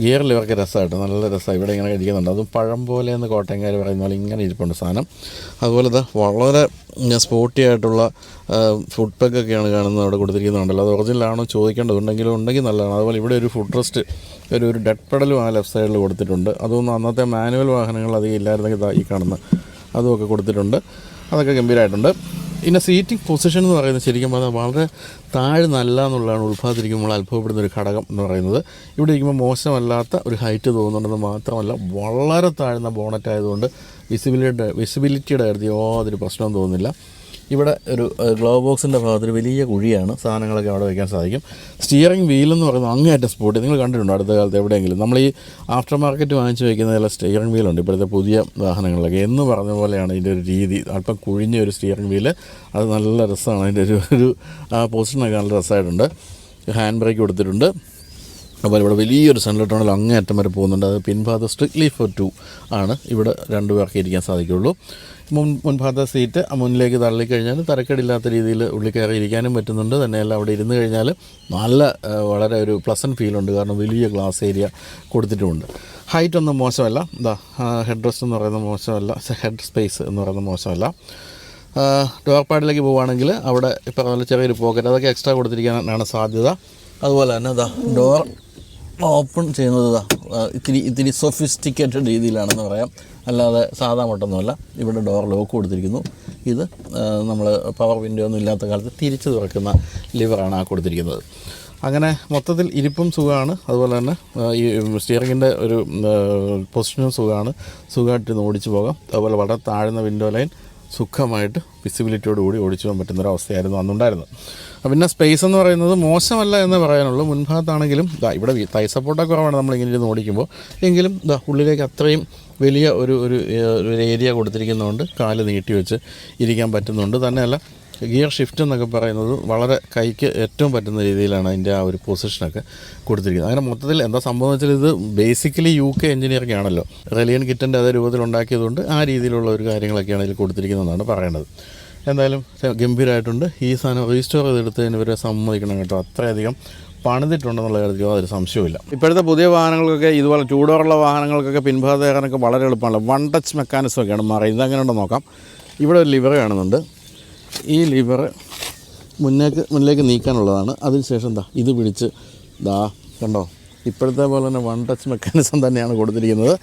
ഗിയറിൽ ഇവർക്ക് രസമായിട്ട് നല്ല രസമാണ്. ഇവിടെ ഇങ്ങനെ ഇരിക്കുന്നുണ്ട്, അതും പഴം പോലെ എന്ന് കോട്ടയംകാർ പറയുന്ന പോലെ ഇങ്ങനെ ഇരിപ്പുണ്ട് സാധനം. അതുപോലെ വളരെ സ്പോർട്ടി ആയിട്ടുള്ള ഫുഡ് പെക്കൊക്കെയാണ് കാണുന്നത് അവിടെ കൊടുത്തിരിക്കുന്നുണ്ടല്ലോ. അത് ഒറിജിനലാണോ ചോദിക്കേണ്ടതുണ്ടെങ്കിലും ഉണ്ടെങ്കിൽ നല്ലതാണ്. അതുപോലെ ഇവിടെ ഒരു ഫുഡ് റെസ്റ്റ്, ഒരു ഡെഡ് പെഡലും ആ ലെഫ്റ്റ് സൈഡിൽ കൊടുത്തിട്ടുണ്ട്. അതൊന്നും അന്നത്തെ മാനുവൽ വാഹനങ്ങൾ അധികം ഇല്ലായിരുന്നെങ്കിൽ ഈ കാണുന്ന അതുമൊക്കെ കൊടുത്തിട്ടുണ്ട്. അതൊക്കെ ഗംഭീരമായിട്ടുണ്ട്. പിന്നെ സീറ്റിംഗ് പൊസിഷൻ എന്ന് പറയുന്നത് ശരിക്കും പറഞ്ഞാൽ വളരെ താഴ്ന്നല്ല എന്നുള്ളതാണ് ഉൾഭാഗത്തിരിക്കുമ്പോൾ അത്ഭുതപ്പെടുന്ന ഒരു ഘടകം എന്ന് പറയുന്നത്. ഇവിടെ ഇരിക്കുമ്പോൾ മോശമല്ലാത്ത ഒരു ഹൈറ്റ് തോന്നുന്നുണ്ടെന്ന് മാത്രമല്ല വളരെ താഴ്ന്ന ബോണറ്റ് ആയതുകൊണ്ട് വിസിബിലിറ്റിയുടെ കാര്യത്തിൽ യാതൊരു പ്രശ്നവും തോന്നുന്നില്ല. ഇവിടെ ഒരു ഗ്ലോ ബോക്സിൻ്റെ ഭാഗത്ത് ഒരു വലിയ കുഴിയാണ്, സാധനങ്ങളൊക്കെ അവിടെ വയ്ക്കാൻ സാധിക്കും. സ്റ്റിയറിംഗ് വീലെന്ന് പറയുന്നത് അങ്ങേയറ്റം സ്പോട്ട് നിങ്ങൾ കണ്ടിട്ടുണ്ടോ അടുത്ത കാലത്ത് എവിടെയെങ്കിലും? നമ്മൾ ഈ ആഫ്റ്റർ മാർക്കറ്റ് വാങ്ങിച്ച് വയ്ക്കുന്ന ചില സ്റ്റിയറിംഗ് വീലുണ്ട് ഇപ്പോഴത്തെ പുതിയ വാഹനങ്ങളിലൊക്കെ. എന്ന് പറഞ്ഞ പോലെയാണ് ഇതിൻ്റെ ഒരു രീതി, അല്പം കുഴിഞ്ഞ ഒരു സ്റ്റിയറിംഗ് വീല്. അത് നല്ല രസമാണ്, അതിൻ്റെ ഒരു ആ പൊസിഷനൊക്കെ നല്ല രസമായിട്ടുണ്ട്. ഹാൻഡ് ബ്രേക്ക് കൊടുത്തിട്ടുണ്ട്. അപ്പോൾ ഇവിടെ വലിയൊരു സെൻട്രൽ അങ്ങേയറ്റം വരെ പോകുന്നുണ്ട്. അത് പിൻഭാഗത്ത് സ്ട്രിക്ട്ലി ഫോർ 2 ആണ്. ഇവിടെ 2 പേർക്ക് ഇരിക്കാൻ സാധിക്കുള്ളൂ. മുൻഭാഗത്തെ സീറ്റ് മുന്നിലേക്ക് തള്ളിക്കഴിഞ്ഞാൽ തരക്കേടില്ലാത്ത രീതിയിൽ ഉള്ളിൽ കയറി ഇരിക്കാനും പറ്റുന്നുണ്ട്. തന്നെയല്ല അവിടെ ഇരുന്ന് കഴിഞ്ഞാൽ വളരെ ഒരു പ്ലസൻറ്റ് ഫീലുണ്ട്, കാരണം വലിയ ഗ്ലാസ് ഏരിയ കൊടുത്തിട്ടുമുണ്ട്. ഹൈറ്റ് ഒന്നും മോശമല്ല. ഹെഡ് റെസ്റ്റ് എന്ന് പറയുന്നത് മോശമല്ല, ഹെഡ് സ്പേസ് എന്ന് പറയുന്നത് മോശമല്ല. ഡോർ പാഡിലേക്ക് പോവുകയാണെങ്കിൽ അവിടെ ഇപ്പോൾ നല്ല ചെറിയൊരു പോക്കറ്റ് അതൊക്കെ എക്സ്ട്രാ കൊടുത്തിരിക്കാനാണ് സാധ്യത. അതുപോലെ തന്നെ ഡോർ ഓപ്പൺ ചെയ്യുന്നത് ഇത്തിരി സൊഫിസ്റ്റിക്കേറ്റഡ് രീതിയിലാണെന്ന് പറയാം, അല്ലാതെ സാധാ മട്ടൊന്നുമല്ല. ഇവിടെ ഡോർ ലോക്ക് കൊടുത്തിരിക്കുന്നു. ഇത് നമ്മൾ പവർ വിൻഡോ ഒന്നും ഇല്ലാത്ത കാലത്ത് തിരിച്ച് തുറക്കുന്ന ലിവറാണ് കൊടുത്തിരിക്കുന്നത്. അങ്ങനെ മൊത്തത്തിൽ ഇരിപ്പും സുഖമാണ്. അതുപോലെ തന്നെ ഈ സ്റ്റിയറിങ്ങിൻ്റെ ഒരു പൊസിഷനും സുഖമായിട്ട് ഓടിച്ചു പോകാം. അതുപോലെ വളരെ താഴ്ന്ന വിൻഡോ ലൈൻ സുഖമായിട്ട് വിസിബിലിറ്റിയോടുകൂടി ഓടിച്ചു പോകാൻ പറ്റുന്നൊരവസ്ഥയായിരുന്നു അന്നുണ്ടായിരുന്നത്. പിന്നെ സ്പേസ് എന്ന് പറയുന്നത് മോശമല്ല എന്ന് പറയാനുള്ളൂ. മുൻഭാഗത്താണെങ്കിലും ഇവിടെ തൈ സപ്പോർട്ടൊക്കെ കുറവാണ് നമ്മളിങ്ങനെ ഇരുന്ന് ഓടിക്കുമ്പോൾ. എങ്കിലും ഉള്ളിലേക്ക് അത്രയും വലിയ ഒരു ഏരിയ കൊടുത്തിരിക്കുന്നതുകൊണ്ട് കാല് നീട്ടി വെച്ച് ഇരിക്കാൻ പറ്റുന്നുണ്ട്. തന്നെയല്ല ഗിയർ ഷിഫ്റ്റ് എന്നൊക്കെ പറയുന്നത് വളരെ കൈക്ക് ഏറ്റവും പറ്റുന്ന രീതിയിലാണ് അതിൻ്റെ ആ ഒരു പൊസിഷനൊക്കെ കൊടുത്തിരിക്കുന്നത്. അങ്ങനെ മൊത്തത്തിൽ എന്താ സംഭവം എന്ന് വെച്ചാൽ ഇത് ബേസിക്കലി UK എഞ്ചിനീയറിംഗ് ആണല്ലോ. റെലിയൻ കിറ്റൻ്റെ അതേ രൂപത്തിൽ ഉണ്ടാക്കിയതുകൊണ്ട് ആ രീതിയിലുള്ള ഒരു കാര്യങ്ങളൊക്കെയാണ് ഇതിൽ കൊടുത്തിരിക്കുന്നതെന്നാണ് പറയേണ്ടത്. എന്തായാലും ഗംഭീരമായിട്ടുണ്ട്. ഈ സാധനം റീസ്റ്റോർ ചെയ്തെടുത്തതിന് ഇവരെ സമ്മതിക്കണം കേട്ടോ. അത്രയധികം പണിതിട്ടുണ്ടെന്നുള്ള കാര്യത്തിൽ യാതൊരു സംശയവുമില്ല. ഇപ്പോഴത്തെ പുതിയ വാഹനങ്ങൾക്കൊക്കെ ഇതുപോലെ 2 ഡോറുള്ള വാഹനങ്ങൾക്കൊക്കെ പിൻഭാഗത്ത് കയറാനൊക്കെ വളരെ എളുപ്പമാണ്. 1 ടച്ച് മെക്കാനിസം ഒക്കെയാണ് മാറിയത്. ഇതങ്ങനെ ഉണ്ടോ നോക്കാം. ഇവിടെ ഒരു ലിവർ കാണുന്നുണ്ട്. ഈ ലിവർ മുന്നിലേക്ക് നീക്കാനുള്ളതാണ്. അതിനുശേഷം ഇത് പിടിച്ച് കണ്ടോ, ഇപ്പോഴത്തെ പോലെ തന്നെ 1 ടച്ച് മെക്കാനിസം തന്നെയാണ് കൊടുത്തിരിക്കുന്നത്.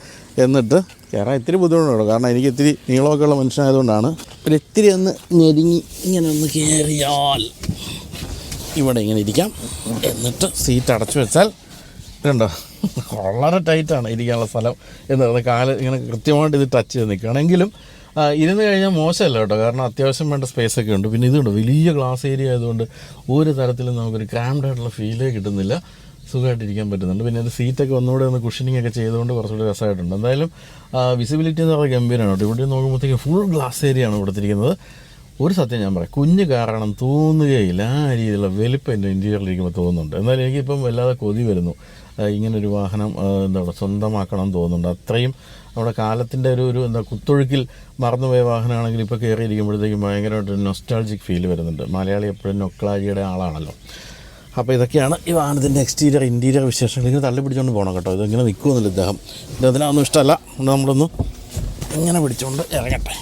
എന്നിട്ട് കയറാൻ ഇത്തിരി ബുദ്ധിമുട്ടുണ്ടോ, കാരണം എനിക്ക് ഇത്തിരി നീളമൊക്കെ ഉള്ള മനുഷ്യനായതുകൊണ്ടാണ്. ഒരു ഇത്തിരി ഒന്ന് ഞെരുങ്ങി ഇങ്ങനെ ഒന്ന് കയറിയാൽ ഇവിടെ ഇങ്ങനെ ഇരിക്കാം. എന്നിട്ട് സീറ്റ് അടച്ചു വെച്ചാൽ കണ്ടോ വളരെ ടൈറ്റാണ് ഇരിക്കാനുള്ള സ്ഥലം എന്ന് പറയുന്നത്. കാല് ഇങ്ങനെ കൃത്യമായിട്ട് ഇത് ടച്ച് ചെയ്ത് നിൽക്കുകയാണെങ്കിലും ഇരുന്ന് കഴിഞ്ഞാൽ മോശമല്ല കേട്ടോ, കാരണം അത്യാവശ്യം വേണ്ട സ്പേസൊക്കെ ഉണ്ട്. പിന്നെ ഇതുണ്ട് വലിയ ഗ്ലാസ് ഏരിയ ആയതുകൊണ്ട് ഒരു തരത്തിലും നമുക്കൊരു ക്രാംഡ് ആയിട്ടുള്ള ഫീലേ കിട്ടുന്നില്ല. സുഖമായിട്ടിരിക്കാൻ പറ്റുന്നുണ്ട്. പിന്നെ ഇത് സീറ്റൊക്കെ ഒന്നുകൂടെ ഒന്ന് കുഷനിങ് ഒക്കെ ചെയ്തുകൊണ്ട് കുറച്ചുകൂടി രസമായിട്ടുണ്ട്. എന്തായാലും വിസിബിലിറ്റി എന്ന് പറയുന്നത് ഗംഭീരമാണ് കേട്ടോ. ഇവിടെ നോക്കുമ്പോഴത്തേക്ക് ഫുൾ ഗ്ലാസ് ഏരിയ ആണ് കൊടുത്തിരിക്കുന്നത്. ഒരു സത്യം ഞാൻ പറയാം, കുഞ്ഞ് കാരണം തോന്നുകയില്ല. ആ രീതിയിലുള്ള വലിപ്പം എൻ്റെ ഇൻറ്റീരിയറിലിരിക്കുമ്പോൾ തോന്നുന്നുണ്ട്. എന്നാലും എനിക്കിപ്പം വല്ലാതെ കൊതി വരുന്നു ഇങ്ങനൊരു വാഹനം സ്വന്തമാക്കണം എന്ന് തോന്നുന്നുണ്ട്. അത്രയും നമ്മുടെ കാലത്തിൻ്റെ ഒരു എന്താ കുത്തൊഴുക്കിൽ മറന്നുപോയ വാഹനമാണെങ്കിൽ ഇപ്പോൾ കയറിയിരിക്കുമ്പോഴത്തേക്കും ഭയങ്കരമായിട്ട് നൊസ്റ്റാൾജിക് ഫീൽ വരുന്നുണ്ട്. മലയാളി എപ്പോഴും നൊക്ലാജിയുടെ ആളാണല്ലോ. അപ്പോൾ ഇതൊക്കെയാണ് ഈ വാഹനത്തിൻ്റെ എക്സ്റ്റീരിയർ ഇൻറ്റീരിയർ വിശേഷങ്ങൾ. ഇങ്ങനെ തള്ളി പിടിച്ചുകൊണ്ട് പോകണം കേട്ടോ. ഇങ്ങനെ നിൽക്കുമെന്നില്ല ഇദ്ദേഹം. ഇതിനൊന്നും ഇഷ്ടമല്ല. നമ്മളൊന്ന് ഇങ്ങനെ പിടിച്ചുകൊണ്ട് ഇറങ്ങട്ടെ.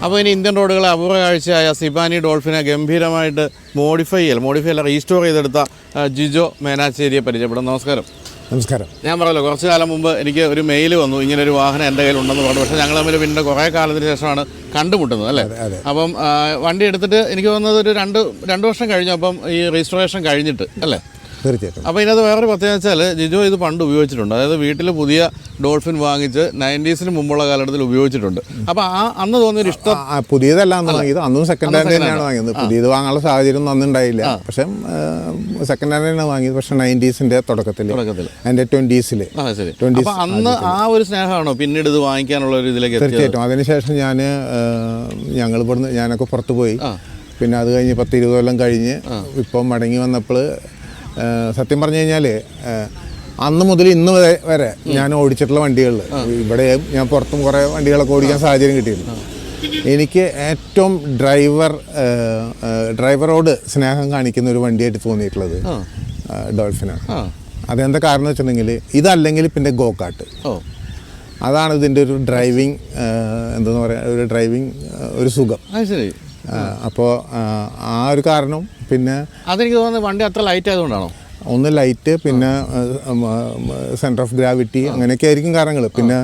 അപ്പോൾ ഇനി ഇന്ത്യൻ റോഡുകളെ അപൂർവ കാഴ്ചയായ സിപാനി ഡോൾഫിനെ ഗംഭീരമായിട്ട് മോഡിഫൈ അല്ല റീസ്റ്റോർ ചെയ്തെടുത്ത ജിജോ മേനാച്ചേരിയെ പരിചയപ്പെടാം. നമസ്കാരം. നമസ്കാരം. ഞാൻ പറഞ്ഞല്ലോ, കുറച്ച് കാലം മുമ്പ് എനിക്ക് ഒരു മെയിൽ വന്നു, ഇങ്ങനൊരു വാഹനം എൻ്റെ കയ്യിലുണ്ടെന്ന് പറഞ്ഞു. പക്ഷേ ഞങ്ങൾ തമ്മിൽ പിന്നെ കുറേ കാലത്തിന് ശേഷമാണ് കണ്ടുമുട്ടുന്നത് അല്ലേ. അപ്പം വണ്ടി എടുത്തിട്ട് എനിക്ക് വന്നത് ഒരു രണ്ട് വർഷം കഴിഞ്ഞു. അപ്പം ഈ രജിസ്ട്രേഷൻ കഴിഞ്ഞിട്ട് അല്ലേ. തീർച്ചയായിട്ടും. അപ്പോൾ ഇതിനകത്ത് വേറൊരു പ്രത്യേകത വെച്ചാൽ ജിജോ ഇത് പണ്ട് ഉപയോഗിച്ചിട്ടുണ്ട്. അതായത് വീട്ടിൽ പുതിയ ഡോൾഫിൻ വാങ്ങിച്ച് 90s മുമ്പുള്ള കാലഘട്ടത്തിൽ ഉപയോഗിച്ചിട്ടുണ്ട്. അപ്പോൾ അന്ന് തോന്നിയൊരു ഇഷ്ടം. പുതിയതല്ല അന്ന് വാങ്ങിയത്, അന്നും സെക്കൻഡ് ഹാൻഡ് തന്നെയാണ് വാങ്ങിയത്. പുതിയത് വാങ്ങാനുള്ള സാഹചര്യം ഒന്നും ഉണ്ടായില്ല. പക്ഷേ സെക്കൻഡ് ഹാൻഡ് തന്നെയാണ് വാങ്ങിയത്. പക്ഷേ 90s തുടക്കത്തിൽ എൻ്റെ 20s. അപ്പോൾ അന്ന് ആ ഒരു സ്നേഹമാണോ പിന്നീട് ഇത് വാങ്ങിക്കാനുള്ള ഒരു ഇതിലേക്ക്? തീർച്ചയായിട്ടും. അതിനുശേഷം ഞാനൊക്കെ പുറത്ത് പോയി. പിന്നെ അത് കഴിഞ്ഞ് 10-20 കൊല്ലം കഴിഞ്ഞ് ഇപ്പം മടങ്ങി വന്നപ്പോൾ സത്യം പറഞ്ഞു കഴിഞ്ഞാൽ അന്ന് മുതൽ ഇന്ന് വരെ ഞാൻ ഓടിച്ചിട്ടുള്ള വണ്ടികളിൽ ഇവിടെ ഞാൻ പുറത്തും കുറേ വണ്ടികളൊക്കെ ഓടിക്കാൻ സാഹചര്യം കിട്ടിയിരുന്നു. എനിക്ക് ഏറ്റവും ഡ്രൈവറോട് സ്നേഹം കാണിക്കുന്ന ഒരു വണ്ടിയായിട്ട് തോന്നിയിട്ടുള്ളത് ഡോൾഫിനാണ്. അതെന്താ കാരണം എന്ന് വെച്ചിട്ടുണ്ടെങ്കിൽ ഇതല്ലെങ്കിൽ പിന്നെ ഗോകാട്ട്. അതാണ് ഇതിൻ്റെ ഒരു ഡ്രൈവിങ് എന്താണെന്ന് പറയുക, ഒരു സുഖം. അപ്പോൾ ആ ഒരു കാരണം. പിന്നെ അതെനിക്ക് തോന്നുന്നത് വണ്ടി അത്ര ലൈറ്റ് ആയതുകൊണ്ടാണോ? ഒന്ന് ലൈറ്റ്, പിന്നെ സെൻറ്റർ ഓഫ് ഗ്രാവിറ്റി, അങ്ങനെയൊക്കെ ആയിരിക്കും കാരണങ്ങൾ. പിന്നെ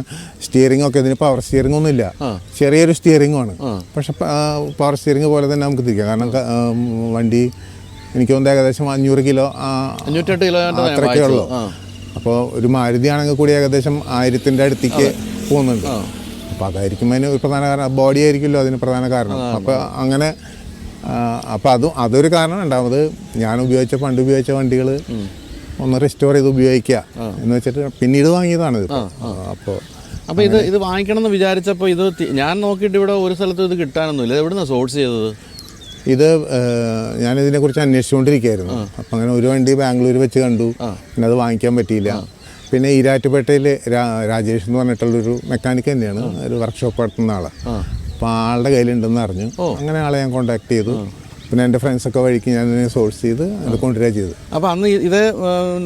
സ്റ്റിയറിംഗ് ഒക്കെ, ഇതിന് പവർ സ്റ്റിയറിംഗ് ഒന്നും ഇല്ല, ചെറിയൊരു സ്റ്റിയറിംഗുമാണ്. പക്ഷെ പവർ സ്റ്റിയറിംഗ് പോലെ തന്നെ നമുക്ക് തിരിക്കാം. കാരണം വണ്ടി എനിക്ക് തോന്നുന്നത് ഏകദേശം 500 കിലോ 508 കിലോ അത്രയൊക്കെ ഉള്ളൂ. അപ്പോൾ ഒരു മാരുതി ആണെങ്കിൽ കൂടി ഏകദേശം 1000-ൻ്റെ അടുത്തേക്ക് പോകുന്നുണ്ട്. അപ്പോൾ അതായിരിക്കും അതിന് ഒരു പ്രധാന കാരണം. ബോഡി ആയിരിക്കുമല്ലോ അതിന് പ്രധാന കാരണം. അപ്പോൾ അങ്ങനെ അപ്പോൾ അതൊരു കാരണം. രണ്ടാമത് പണ്ട് ഉപയോഗിച്ച വണ്ടികൾ ഒന്ന് റെസ്റ്റോർ ചെയ്ത് ഉപയോഗിക്കുക എന്ന് വെച്ചിട്ട് പിന്നീട് വാങ്ങിയതാണ് ഇത്. അപ്പോൾ ഇത് വാങ്ങിക്കണം എന്ന് വിചാരിച്ചപ്പോൾ ഇത് ഞാൻ നോക്കിയിട്ട് ഇവിടെ ഒരു സ്ഥലത്തും ഇത് കിട്ടാനൊന്നുമില്ല. എവിടുന്നാണ് സോഴ്സ് ചെയ്തത്? ഇത് ഞാനിതിനെക്കുറിച്ച് അന്വേഷിച്ചുകൊണ്ടിരിക്കുകയായിരുന്നു. അപ്പം അങ്ങനെ ഒരു വണ്ടി ബാംഗ്ലൂർ വെച്ച് കണ്ടു. പിന്നെ അത് വാങ്ങിക്കാൻ പറ്റിയില്ല. പിന്നെ ഈരാറ്റുപേട്ടയിൽ രാജേഷ് എന്ന് പറഞ്ഞിട്ടുള്ളൊരു മെക്കാനിക്ക് തന്നെയാണ്, ഒരു വർക്ക്ഷോപ്പ് നടത്തുന്ന ആളാണ്. അപ്പോൾ ആളുടെ കയ്യിലുണ്ടെന്ന് അറിഞ്ഞു. അങ്ങനെ ആളെ ഞാൻ കോൺടാക്ട് ചെയ്തു. പിന്നെ എൻ്റെ ഫ്രണ്ട്സൊക്കെ വഴിക്ക് ഞാൻ ഇതിനെ സോഴ്സ് ചെയ്ത് അത് കൊണ്ടുവരിക ചെയ്തു. അപ്പോൾ അന്ന് ഇതേ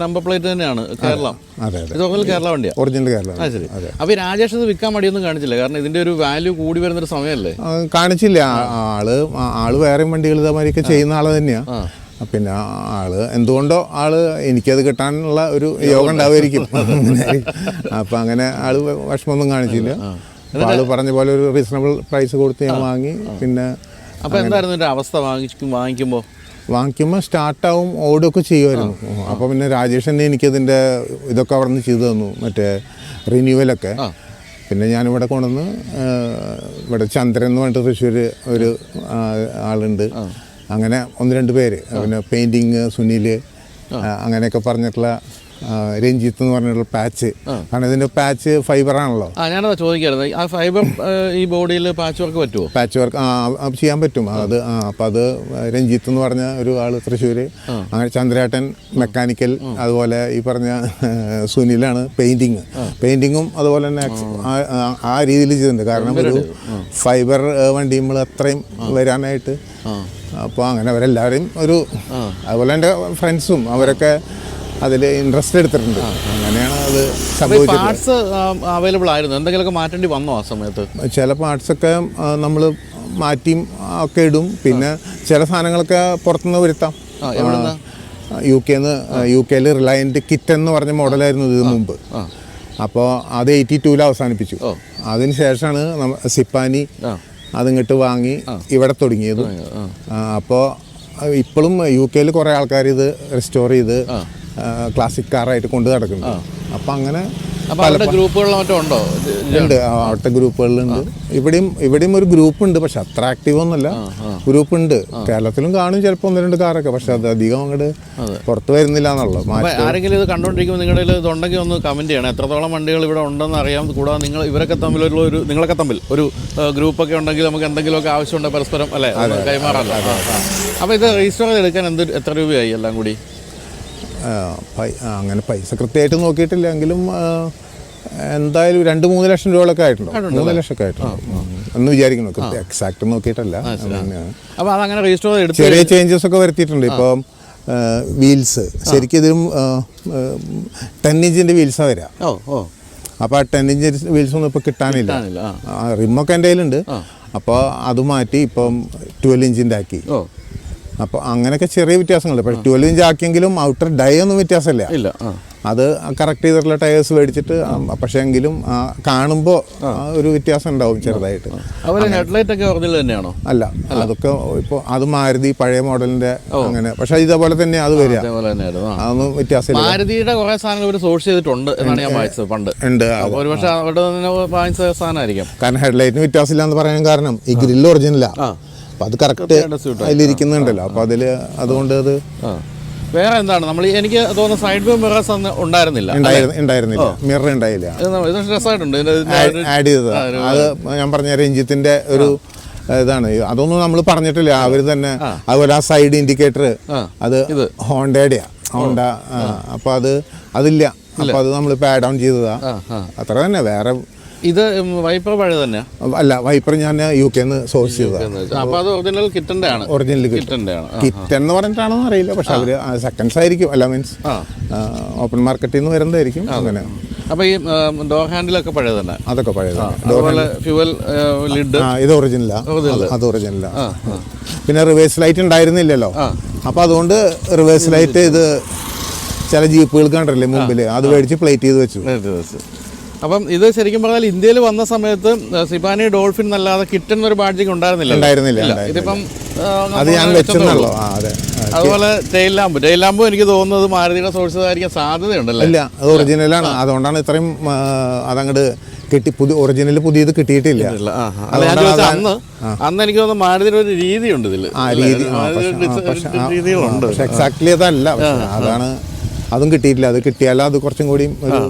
നമ്പർ പ്ലേറ്റ് തന്നെയാണ് കേരള? അതെ, കേരള വണ്ടിയാണ്, ഒറിജിനൽ കേരള. അതെ. അപ്പോൾ ഈ രാജേഷ് ഇത് വിൽക്കാൻ മടിയൊന്നും കാണിച്ചില്ല? കാരണം ഇതിൻ്റെ ഒരു വാല്യൂ കൂടി വരുന്നൊരു സമയമല്ലേ. കാണിച്ചില്ല. ആള് വേറെ വണ്ടികൾ ഇതേമാതിരിയൊക്കെ ചെയ്യുന്ന ആൾ തന്നെയാണ്. പിന്നെ എന്തുകൊണ്ടോ എനിക്കത് കിട്ടാനുള്ള ഒരു യോഗം ഉണ്ടാവുമായിരിക്കും. അപ്പം അങ്ങനെ വിഷമമൊന്നും കാണിച്ചില്ല. ആള് പറഞ്ഞ പോലെ ഒരു റീസണബിൾ പ്രൈസ് കൊടുത്ത് ഞാൻ വാങ്ങി. പിന്നെ അപ്പോൾ എന്തായിരുന്നു എൻ്റെ അവസ്ഥ വാങ്ങിക്കുമ്പോൾ സ്റ്റാർട്ടാവും, ഓടുകയൊക്കെ ചെയ്യുമായിരുന്നു. അപ്പോൾ പിന്നെ രാജേഷ് തന്നെ എനിക്കതിൻ്റെ ഇതൊക്കെ അവിടെ നിന്ന് ചെയ്തു തന്നു, മറ്റേ റിന്യൂവലൊക്കെ. പിന്നെ ഞാനിവിടെ കൊണ്ടുവന്ന് ഇവിടെ ചന്ദ്രൻ എന്ന് പറഞ്ഞിട്ട് തൃശ്ശൂർ ഒരു ആളുണ്ട്. അങ്ങനെ 1-2 പേര്, പിന്നെ പെയിൻറ്റിങ് സുനിൽ, അങ്ങനെയൊക്കെ പറഞ്ഞിട്ടുള്ള രഞ്ജിത്ത് എന്ന് പറഞ്ഞിട്ടുള്ള പാച്ച്. കാരണം ഇതിൻ്റെ പാച്ച് ഫൈബറാണല്ലോ. ഞാനതാ ചോദിക്കാറ്, ആ ഫൈബർ ഈ ബോഡിയിൽ പാച്ച് വർക്ക് പറ്റുമോ? പാച്ച് വർക്ക് ചെയ്യാൻ പറ്റും. അപ്പം അത് രഞ്ജിത്ത് എന്ന് പറഞ്ഞ ഒരു ആൾ തൃശ്ശൂർ. അങ്ങനെ ചന്ദ്രേട്ടൻ മെക്കാനിക്കൽ, അതുപോലെ ഈ പറഞ്ഞ സുനിലാണ് പെയിൻറ്റിങ്ങും അതുപോലെ തന്നെ ആ രീതിയിൽ ചെയ്തിട്ടുണ്ട്. കാരണം ഒരു ഫൈബർ വണ്ടി നമ്മൾ അത്രയും വരാനായിട്ട് അപ്പോൾ അങ്ങനെ അവരെല്ലാവരും ഒരു അതുപോലെ എൻ്റെ ഫ്രണ്ട്സും അവരൊക്കെ അതിൽ ഇൻട്രസ്റ്റ് എടുത്തിട്ടുണ്ട്. അങ്ങനെയാണ് അത് സംഭവിച്ചത്. പാർട്സ് അവൈലബിൾ ആയിരുന്നു, എന്തെങ്കിലുമൊക്കെ മാറ്റേണ്ടി വന്നോ ആ സമയത്ത്? ചില പാർട്സൊക്കെ നമ്മൾ മാറ്റിയും ഒക്കെ ഇടും. പിന്നെ ചില സാധനങ്ങളൊക്കെ പുറത്തുനിന്ന് വരുത്താം. യു കെയിൽ റിലയൻറ്റ് കിറ്റ് എന്ന് പറഞ്ഞ മോഡലായിരുന്നു ഇത് മുമ്പ്. അപ്പോൾ അത് 82-ൽ അവസാനിപ്പിച്ചു. അതിന് ശേഷമാണ് സിപ്പാനി അതിങ്ങോട്ട് വാങ്ങി ഇവിടെ തുടങ്ങിയത്. അപ്പോൾ ഇപ്പോഴും യു കെയിൽ കുറേ ആൾക്കാർ ഇത് റെസ്റ്റോർ ചെയ്ത് ക്ലാസിക് കാറായിട്ട് കൊണ്ട് നടക്കുന്നുണ്ട്. അപ്പം അങ്ങനെ ഗ്രൂപ്പുകളിൽ മറ്റോ ഉണ്ടോ? ഉണ്ട്, അവിടുത്തെ ഗ്രൂപ്പുകളിലുണ്ട്. ഇവിടെയും ഒരു ഗ്രൂപ്പ് ഉണ്ട്, പക്ഷെ അത്ര ആക്റ്റീവ് ഒന്നുമല്ല. ഗ്രൂപ്പ് ഉണ്ട്, കേരളത്തിലും കാണും ചിലപ്പോൾ 1-2 കാറൊക്കെ, പക്ഷെ അത് അധികം അങ്ങോട്ട് പുറത്ത് വരുന്നില്ല എന്നുള്ളത്. ആരെങ്കിലും ഇത് കണ്ടുകൊണ്ടിരിക്കുമ്പോൾ നിങ്ങളുടെ ഇതുണ്ടെങ്കിൽ ഒന്ന് കമൻറ്റ് ചെയ്യണം. എത്രത്തോളം വണ്ടികൾ ഇവിടെ ഉണ്ടെന്ന് അറിയാം. കൂടാതെ ഇവരൊക്കെ തമ്മിലുള്ള നിങ്ങളൊക്കെ തമ്മിൽ ഒരു ഗ്രൂപ്പൊക്കെ ഉണ്ടെങ്കിൽ നമുക്ക് എന്തെങ്കിലുമൊക്കെ ആവശ്യമുണ്ട് പരസ്പരം അല്ലേ കൈമാറാമല്ലോ. അപ്പോൾ ഇത് രജിസ്റ്റർ ചെയ്തെടുക്കാൻ എത്ര രൂപയായി എല്ലാം കൂടി? അങ്ങനെ പൈസ കൃത്യമായിട്ട് നോക്കിയിട്ടില്ല, എങ്കിലും എന്തായാലും 2-3 ലക്ഷം രൂപകളൊക്കെ ആയിട്ടുണ്ടോ? 3 ലക്ഷമൊക്കെ ആയിട്ടുണ്ടോ എന്ന് വിചാരിക്കുന്നു. എക്സാക്ട് നോക്കിയിട്ടല്ല. അപ്പോൾ അതങ്ങനെ രജിസ്റ്റർ ചെയ്ത് ചെറിയ ചേഞ്ചസ് ഒക്കെ വരുത്തിയിട്ടുണ്ട്. ഇപ്പം വീൽസ് ശരിക്കും ഇതിലും 10 ഇഞ്ചിൻ്റെ വീൽസാണ് വരിക. അപ്പോൾ ആ 10 ഇഞ്ച് വീൽസ് ഒന്നും ഇപ്പോൾ കിട്ടാനില്ല. റിമ്മൊക്കെ എൻ്റെ കയ്യിലുണ്ട്. അപ്പോൾ അത് മാറ്റി ഇപ്പം 12 ഇഞ്ചിൻ്റെ ആക്കി. അപ്പോൾ അങ്ങനെയൊക്കെ ചെറിയ വ്യത്യാസങ്ങളുണ്ട്. പക്ഷേ 12 ഇഞ്ച് ആക്കിയെങ്കിലും ഔട്ടർ ഡൈ ഒന്നും വ്യത്യാസമില്ല. അത് കറക്റ്റ് ചെയ്തിട്ടുള്ള ടയേഴ്സ് മേടിച്ചിട്ട്, പക്ഷേ എങ്കിലും കാണുമ്പോൾ ഒരു വ്യത്യാസം ഉണ്ടാവും ചെറുതായിട്ട്. ഹെഡ്ലൈറ്റ് ഒക്കെ ഒറിജിനൽ തന്നെയാണോ? അല്ല, അതൊക്കെ ഇപ്പോൾ അത് മാരുതി പഴയ മോഡലിൻ്റെ അങ്ങനെ, പക്ഷേ ഇതേപോലെ തന്നെ അത് വരിക, അതൊന്നും വ്യത്യാസമില്ല. മാരുതിയുടെ കുറേ സാധനങ്ങൾ ഇവർ സോഴ്സ് ചെയ്തിട്ടുണ്ട് എന്നാണ് ഞാൻ വായിച്ചത് പണ്ട്. ഉണ്ട്, ഒരു പക്ഷേ അവിടെ നിന്ന് വാങ്ങിച്ച സാധനമായിരിക്കും. കാരണം ഹെഡ്ലൈറ്റിന് വ്യത്യാസമില്ല എന്ന് പറയാൻ കാരണം ഈ ഗ്രില്ല് ഒറിജിനലാണ്. അപ്പം അത് കറക്റ്റ് അതിലിരിക്കുന്നുണ്ടല്ലോ. അപ്പോൾ അതുകൊണ്ട് അത് വേറെ എന്താണ് നമ്മൾ എനിക്ക് തോന്നുന്നു സൈഡ് വ്യൂ മിറേഴ്സ് ഉണ്ടായിരുന്നില്ല. മിറർ ഉണ്ടായില്ല. രസമായിട്ടുണ്ട് ആഡ് ചെയ്തത്. അത് ഞാൻ പറഞ്ഞ രഞ്ജിത്തിന്റെ ഒരു ഇതാണ്. അതൊന്നും നമ്മൾ പറഞ്ഞിട്ടില്ല, അവർ തന്നെ. അതുപോലെ ആ സൈഡ് ഇൻഡിക്കേറ്റർ അത് ഹോണ്ട. അപ്പോൾ അതില്ല. അപ്പോൾ അത് നമ്മളിപ്പോൾ ആഡ് ഓൺ ചെയ്തതാ, അത്ര തന്നെ. വേറെ ഇത് വൈപ്പർ പഴയ തന്നെ അല്ല, വൈപ്പർ ഞാൻ യു കെന്ന് സോഴ്സ് ചെയ്തതാണ്. അപ്പോൾ അത് ഒറിജിനൽ കിറ്റൻ്റെ ആണ്. ഒറിജിനൽ കിറ്റ് എന്ന് പറഞ്ഞിട്ടാണോ അറിയില്ല, പക്ഷെ അവർ സെക്കൻഡ്സ് ആയിരിക്കും. അല്ല, മീൻസ് ഓപ്പൺ മാർക്കറ്റിൽ നിന്ന് വരുന്നതായിരിക്കും. അങ്ങനെ. അപ്പോൾ ഈ ഡോർ ഹാൻഡിലൊക്കെ പഴയ തന്നെ? അതൊക്കെ പഴയതാണ്. ഫ്യൂവൽ ലിഡ് ഇത് ഒറിജിനലാണ്. അത് ഒറിജിനലാണ്. പിന്നെ റിവേഴ്സ് ലൈറ്റ് ഉണ്ടായിരുന്നില്ലല്ലോ, അപ്പോൾ അതുകൊണ്ട് റിവേഴ്സ് ലൈറ്റ് ഇത് ചില ജീപ്പുകൾക്ക് കണ്ടല്ലേ മുമ്പിൽ, അത് മേടിച്ച് പ്ലേറ്റ് ചെയ്ത് വെച്ചു. അപ്പം ഇത് ശരിക്കും പറഞ്ഞാൽ ഇന്ത്യയിൽ വന്ന സമയത്ത് സിപാനി ഡോൾഫിൻ എന്നല്ലാതെ കിറ്റൻ ഒരു ബാഡ്ജിങ് ഉണ്ടായിരുന്നില്ല. ഇതിപ്പം അത് ഞാൻ വെച്ചെന്നുള്ളൂ. അതുപോലെ ടെയിൽ ലാമ്പും എനിക്ക് തോന്നുന്നത് മാരുതിയുടെ സോഴ്സ് ആയിരിക്കാൻ സാധ്യതയുണ്ടല്ലോ. ഇല്ല, അത് ഒറിജിനലാണ്. അതുകൊണ്ടാണ് ഇത്രയും അതങ്ങോട്ട് ഒറിജിനൽ പുതിയത് കിട്ടിയിട്ടില്ല. അന്ന് എനിക്ക് തോന്നുന്നു മാരുതിയുടെ ഒരു രീതിയുണ്ട് ഇതിൽ. എക്സാക്ട്ലി അതല്ല, അതാണ്. അതും കിട്ടിയിട്ടില്ല. അത് കിട്ടിയാലും അത് കുറച്ചും കൂടി ഒരു